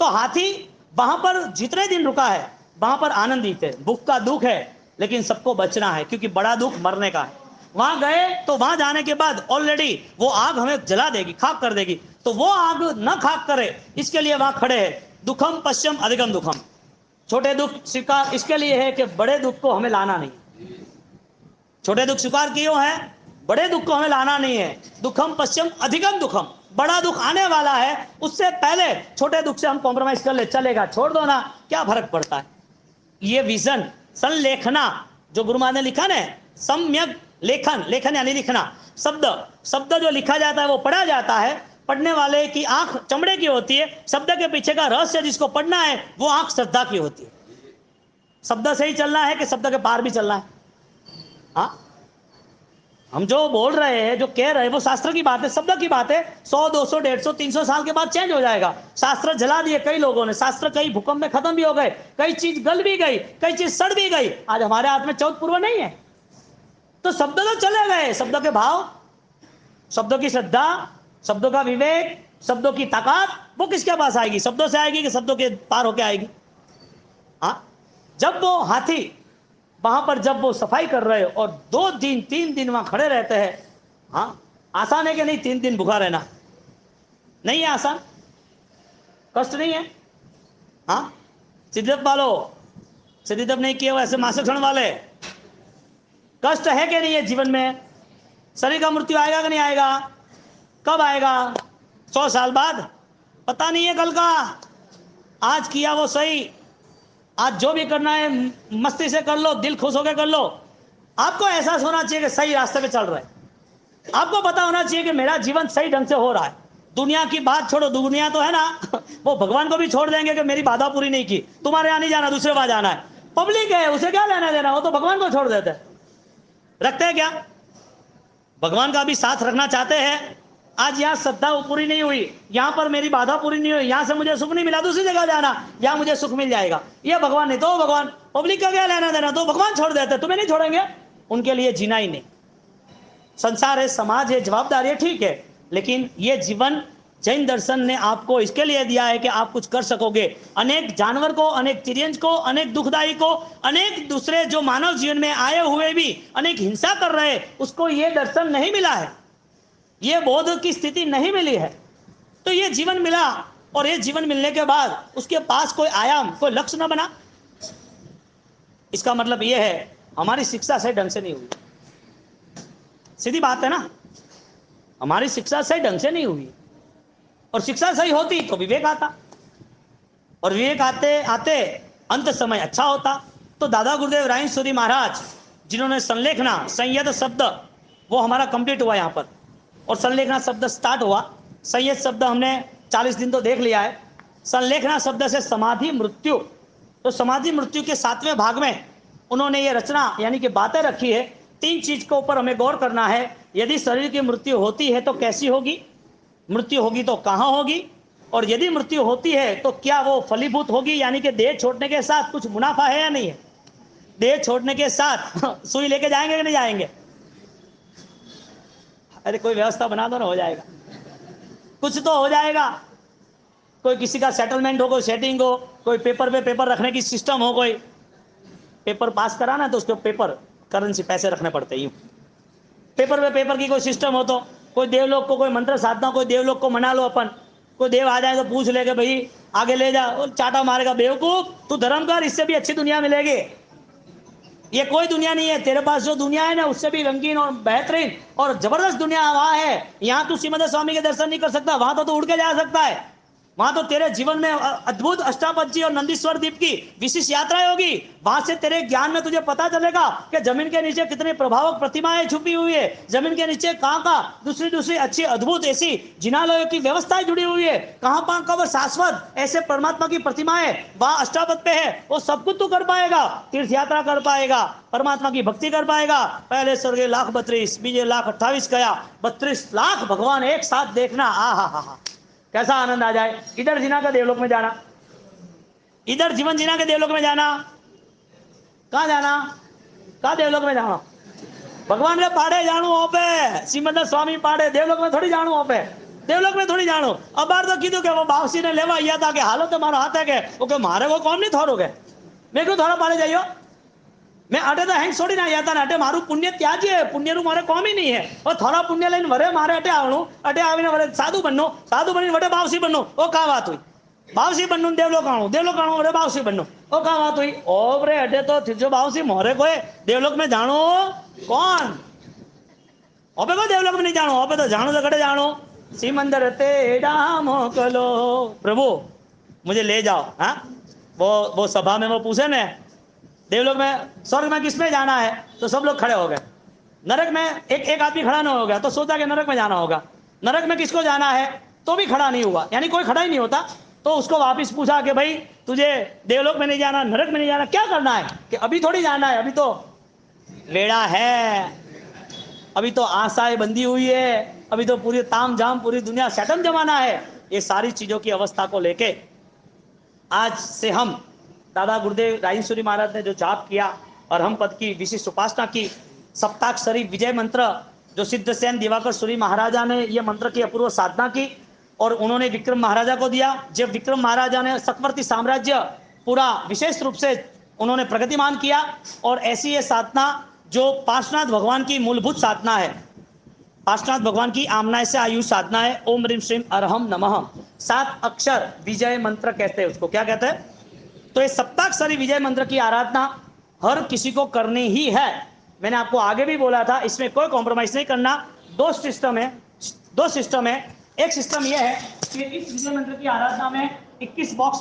[SPEAKER 1] तो हाथी वहां पर जितने दिन रुका है वहां पर आनंदित है। भूख का दुख है लेकिन सबको बचना है, क्योंकि बड़ा दुख मरने का है। वहां गए तो वहां जाने के बाद ऑलरेडी वो आग हमें जला देगी, खाक कर देगी, तो वो आग न खाक करे इसके लिए वहां खड़े हैं। दुखम पश्चिम अधिकम दुखम, छोटे दुख स्वीकार इसके लिए है कि बड़े दुख को हमें लाना नहीं। छोटे दुख स्वीकार क्यों है? बड़े दुख को हमें लाना नहीं है। दुखम पश्चिम अधिकम दुखम, बड़ा दुख आने वाला है, उससे पहले छोटे दुख से हम कॉम्प्रोमाइज कर ले, चलेगा, छोड़ दो ना, क्या फर्क पड़ता है। ये विजन संलेखना जो गुरु महाराज ने लिखा ना, सम्यक लेखन, लेखन यानी लिखना, शब्द, शब्द जो लिखा जाता है वो पढ़ा जाता है। पढ़ने वाले की आंख चमड़े की होती है, शब्द के पीछे का रहस्य जिसको पढ़ना है वो आंख श्रद्धा की होती है। शब्द से ही चलना है कि शब्द के पार भी चलना है? हाँ, हम जो बोल रहे हैं, जो कह रहे हैं, वो शास्त्र की बात है, शब्द की बात है। 100 200 150 300 साल के बाद चेंज हो जाएगा। शास्त्र जला दिए कई लोगों ने, शास्त्र कई भूकंप में खत्म भी हो गए, कई चीज गल भी गई, कई चीज सड़ भी गई। आज हमारे हाथ में चौथ पूर्व नहीं है, तो शब्द तो चले गए। शब्दों के भाव, शब्दों की श्रद्धा, शब्दों का विवेक, शब्दों की ताकत, वो किसके पास आएगी? शब्दों से आएगी कि शब्दों के पार होके आएगी? हाँ, जब वो हाथी वहां पर जब वो सफाई कर रहे हो और 2 दिन 3 दिन वहां खड़े रहते हैं, हाँ, आसान है कि नहीं? 3 दिन भूखा रहना नहीं है आसान, कष्ट नहीं है। हाँ, सिद्धिदत्त वालों, सिद्धिदत्त नहीं किए वैसे मासक्षण वाले, कष्ट है कि नहीं है जीवन में? शरीर का मृत्यु आएगा कि नहीं आएगा? कब आएगा? 100 साल बाद? पता नहीं है कल का। आज किया वो सही, आज जो भी करना है मस्ती से कर लो, दिल खुश होकर कर लो। आपको एहसास होना चाहिए कि सही रास्ते पे चल रहे हैं। आपको पता होना चाहिए कि मेरा जीवन सही ढंग से हो रहा है। दुनिया की बात छोड़ो, दुनिया तो है ना वो भगवान को भी छोड़ देंगे कि मेरी बाधा पूरी नहीं की, तुम्हारे यहाँ नहीं जाना, दूसरे बार जाना है। पब्लिक है, उसे क्या लेना देना, वो तो भगवान को छोड़ देते हैं। रखते हैं क्या? भगवान का भी साथ रखना चाहते हैं। आज यहाँ श्रद्धा पूरी नहीं हुई, यहाँ पर मेरी बाधा पूरी नहीं हुई, यहाँ से मुझे सुख नहीं मिला, दूसरी जगह जाना, यहाँ मुझे सुख मिल जाएगा। ये भगवान नहीं तो भगवान, पब्लिक का क्या लेना देना, तो भगवान छोड़ देते, तुम्हें नहीं छोड़ेंगे, उनके लिए जीना ही नहीं। संसार है, समाज है, जवाबदारी है, ठीक है, लेकिन ये जीवन जैन दर्शन ने आपको इसके लिए दिया है कि आप कुछ कर सकोगे। अनेक जानवर को, अनेक चिड़ियंज को, अनेक दुखदाई को, अनेक दूसरे जो मानव जीवन में आए हुए भी अनेक हिंसा कर रहे, उसको ये दर्शन नहीं मिला है, ये बोध की स्थिति नहीं मिली है। तो ये जीवन मिला, और ये जीवन मिलने के बाद उसके पास कोई आयाम, कोई लक्ष्य न बना। इसका मतलब ये है हमारी शिक्षा सही ढंग से नहीं हुई। सीधी बात है ना, हमारी शिक्षा सही ढंग से नहीं हुई। और शिक्षा सही होती तो विवेक आता, और विवेक आते आते अंत समय अच्छा होता। तो दादा गुरुदेव राय सूरी महाराज जिन्होंने संलेखना, संयत शब्द वो हमारा कंप्लीट हुआ यहाँ पर, और संलेखना शब्द स्टार्ट हुआ। संयत शब्द हमने 40 दिन तो देख लिया है। संलेखना शब्द से समाधि मृत्यु, तो समाधि मृत्यु के 7वें भाग में उन्होंने ये रचना यानी कि बातें रखी है। 3 चीज के ऊपर हमें गौर करना है। यदि शरीर की मृत्यु होती है तो कैसी होगी, मृत्यु होगी तो कहाँ होगी, और यदि मृत्यु होती है तो क्या वो फलीभूत होगी, यानी कि देह छोड़ने के साथ कुछ मुनाफा है या नहीं है? देह छोड़ने के साथ सुई लेके जाएंगे कि नहीं जाएंगे? अरे कोई व्यवस्था बना दो ना, हो जाएगा, कुछ तो हो जाएगा। कोई किसी का सेटलमेंट हो, कोई सेटिंग हो, कोई पेपर पे पेपर रखने की सिस्टम हो, कोई पेपर पास कराना तो उसके पेपर करेंसी पैसे रखने पड़ते हैं, पेपर पे पेपर की कोई सिस्टम हो। तो कोई देवलोक को कोई मंत्र साधना, कोई देवलोक को मना लो अपन, कोई देव आ जाए तो पूछ ले कि भाई आगे ले जा, और चाटा मारेगा, बेवकूफ तू धर्म कर, इससे भी अच्छी दुनिया मिलेगी। ये कोई दुनिया नहीं है, तेरे पास जो दुनिया है ना उससे भी रंगीन और बेहतरीन और जबरदस्त दुनिया वहां है। यहाँ तू श्रीमद स्वामी के दर्शन नहीं कर सकता, वहां तो तू उड़ के जा सकता है। वहां तो तेरे जीवन में अद्भुत अष्टापद और नंदीश्वर द्वीप की विशेष यात्राएं होगी। वहां से तेरे ज्ञान में तुझे पता चलेगा कि जमीन के नीचे कितनी प्रभावक प्रतिमाएं छुपी हुई है, जमीन के नीचे कहाँ कहाँ दूसरी दूसरी अच्छी अद्भुत ऐसी जिनालयों की व्यवस्थाएं जुड़ी हुई है, कहाँ कहाँ का वो शाश्वत ऐसे परमात्मा की प्रतिमाएं वहां अष्टापद पे है। वो सब कुछ तू कर पाएगा, तीर्थ यात्रा कर पाएगा, परमात्मा की भक्ति कर पाएगा। पहले स्वर्ग 1,32,000, बीजे 1,28,000 गया, 32 लाख भगवान एक साथ देखना, आ हा हा हा, कैसा आनंद आ जाए। इधर जीना का देवलोक में जाना, इधर जीवन जीना के देवलोक में जाना, कहाँ जाना, कहाँ देवलोक में जाना, भगवान ने पाड़े जाणू होपे, श्रीमद स्वामी पाड़े, देवलोक में थोड़ी जाणू होपे, देवलोक में थोड़ी जाणू। अब बार तो कीधु के वो बावसी ने लेवा आया था कि हालो तो मारो हाथ है के ओके मारे वो कौन नहीं थोरो के मैं क्यों थोड़ा पाड़े जाइयो, मैं अटे तो हैंग छोड़ी ना था अटे मारू पुण्य त्याज्य है, पुण्य मारे कौम ही नहीं है। और थोड़ा पुण्य लઈને वरे मारे अटे आवणू, अटे आवीने वरे साधु बननो, साधु बनीने वटे बावसी बननो, ओ का बात हुई। बावसी बननु देवलोक आणू, देवलोक आणू वरे बावसी बननो, ओ का बात हुई। ओ रे अटे तो थिजो बावसी मोरे कोई देवलोक में जाणो कौन, ओपे को देवलोक में नहीं जाणो, ओपे तो जाणो तो कटे जाणो। सिमंदर तेड़ा मोकलो, प्रभु मुझे ले जाओ। हाँ वो सभा में वो पूछे ने देवलोक में स्वर्ग में किसमें जाना है, तो सब लोग खड़े हो गए। नरक में एक आदमी खड़ा नहीं हो गया, तो सोचा कि नरक में जाना होगा। नरक में किसको जाना है, तो भी खड़ा नहीं हुआ, यानी कोई खड़ा ही नहीं होता। तो उसको वापस पूछा कि भाई तुझे देवलोक में नहीं जाना, नरक में नहीं जाना, क्या करना है, कि अभी थोड़ी जाना है, अभी तो वेड़ा है, अभी तो आशाएं बंधी हुई है, अभी तो पूरी ताम झाम पूरी दुनिया सैटम जमाना है। ये सारी चीजों की अवस्था को लेके आज से हम दादा गुरुदेव राजेश्वरी महाराज ने जो जाप किया और हम पद की विशिष्ट उपासना की, सप्ताक्षरी विजय मंत्र जो सिद्धसेन दिवाकर सूरी महाराजा ने ये मंत्र की अपूर्व साधना की और उन्होंने विक्रम महाराजा को दिया। जब विक्रम महाराजा ने सकवर्ती साम्राज्य पूरा विशेष रूप से उन्होंने प्रगतिमान किया। और ऐसी ये साधना जो पार्श्वनाथ भगवान की मूलभूत साधना है, पार्श्वनाथ भगवान की आमनाय से आयुष साधना है। ओम ह्रीम श्रीम अरहम नमः, 7 अक्षर विजय मंत्र कहते हैं उसको, क्या कहते हैं। तो ये सप्ताक्षरी विजय मंत्र की आराधना हर किसी को करनी ही है। मैंने आपको आगे भी बोला था, इसमें कोई कॉम्प्रोमाइज नहीं करना। दो सिस्टम है। एक सिस्टम यह है कि इस विजय मंत्र की आराधना में 21 बॉक्स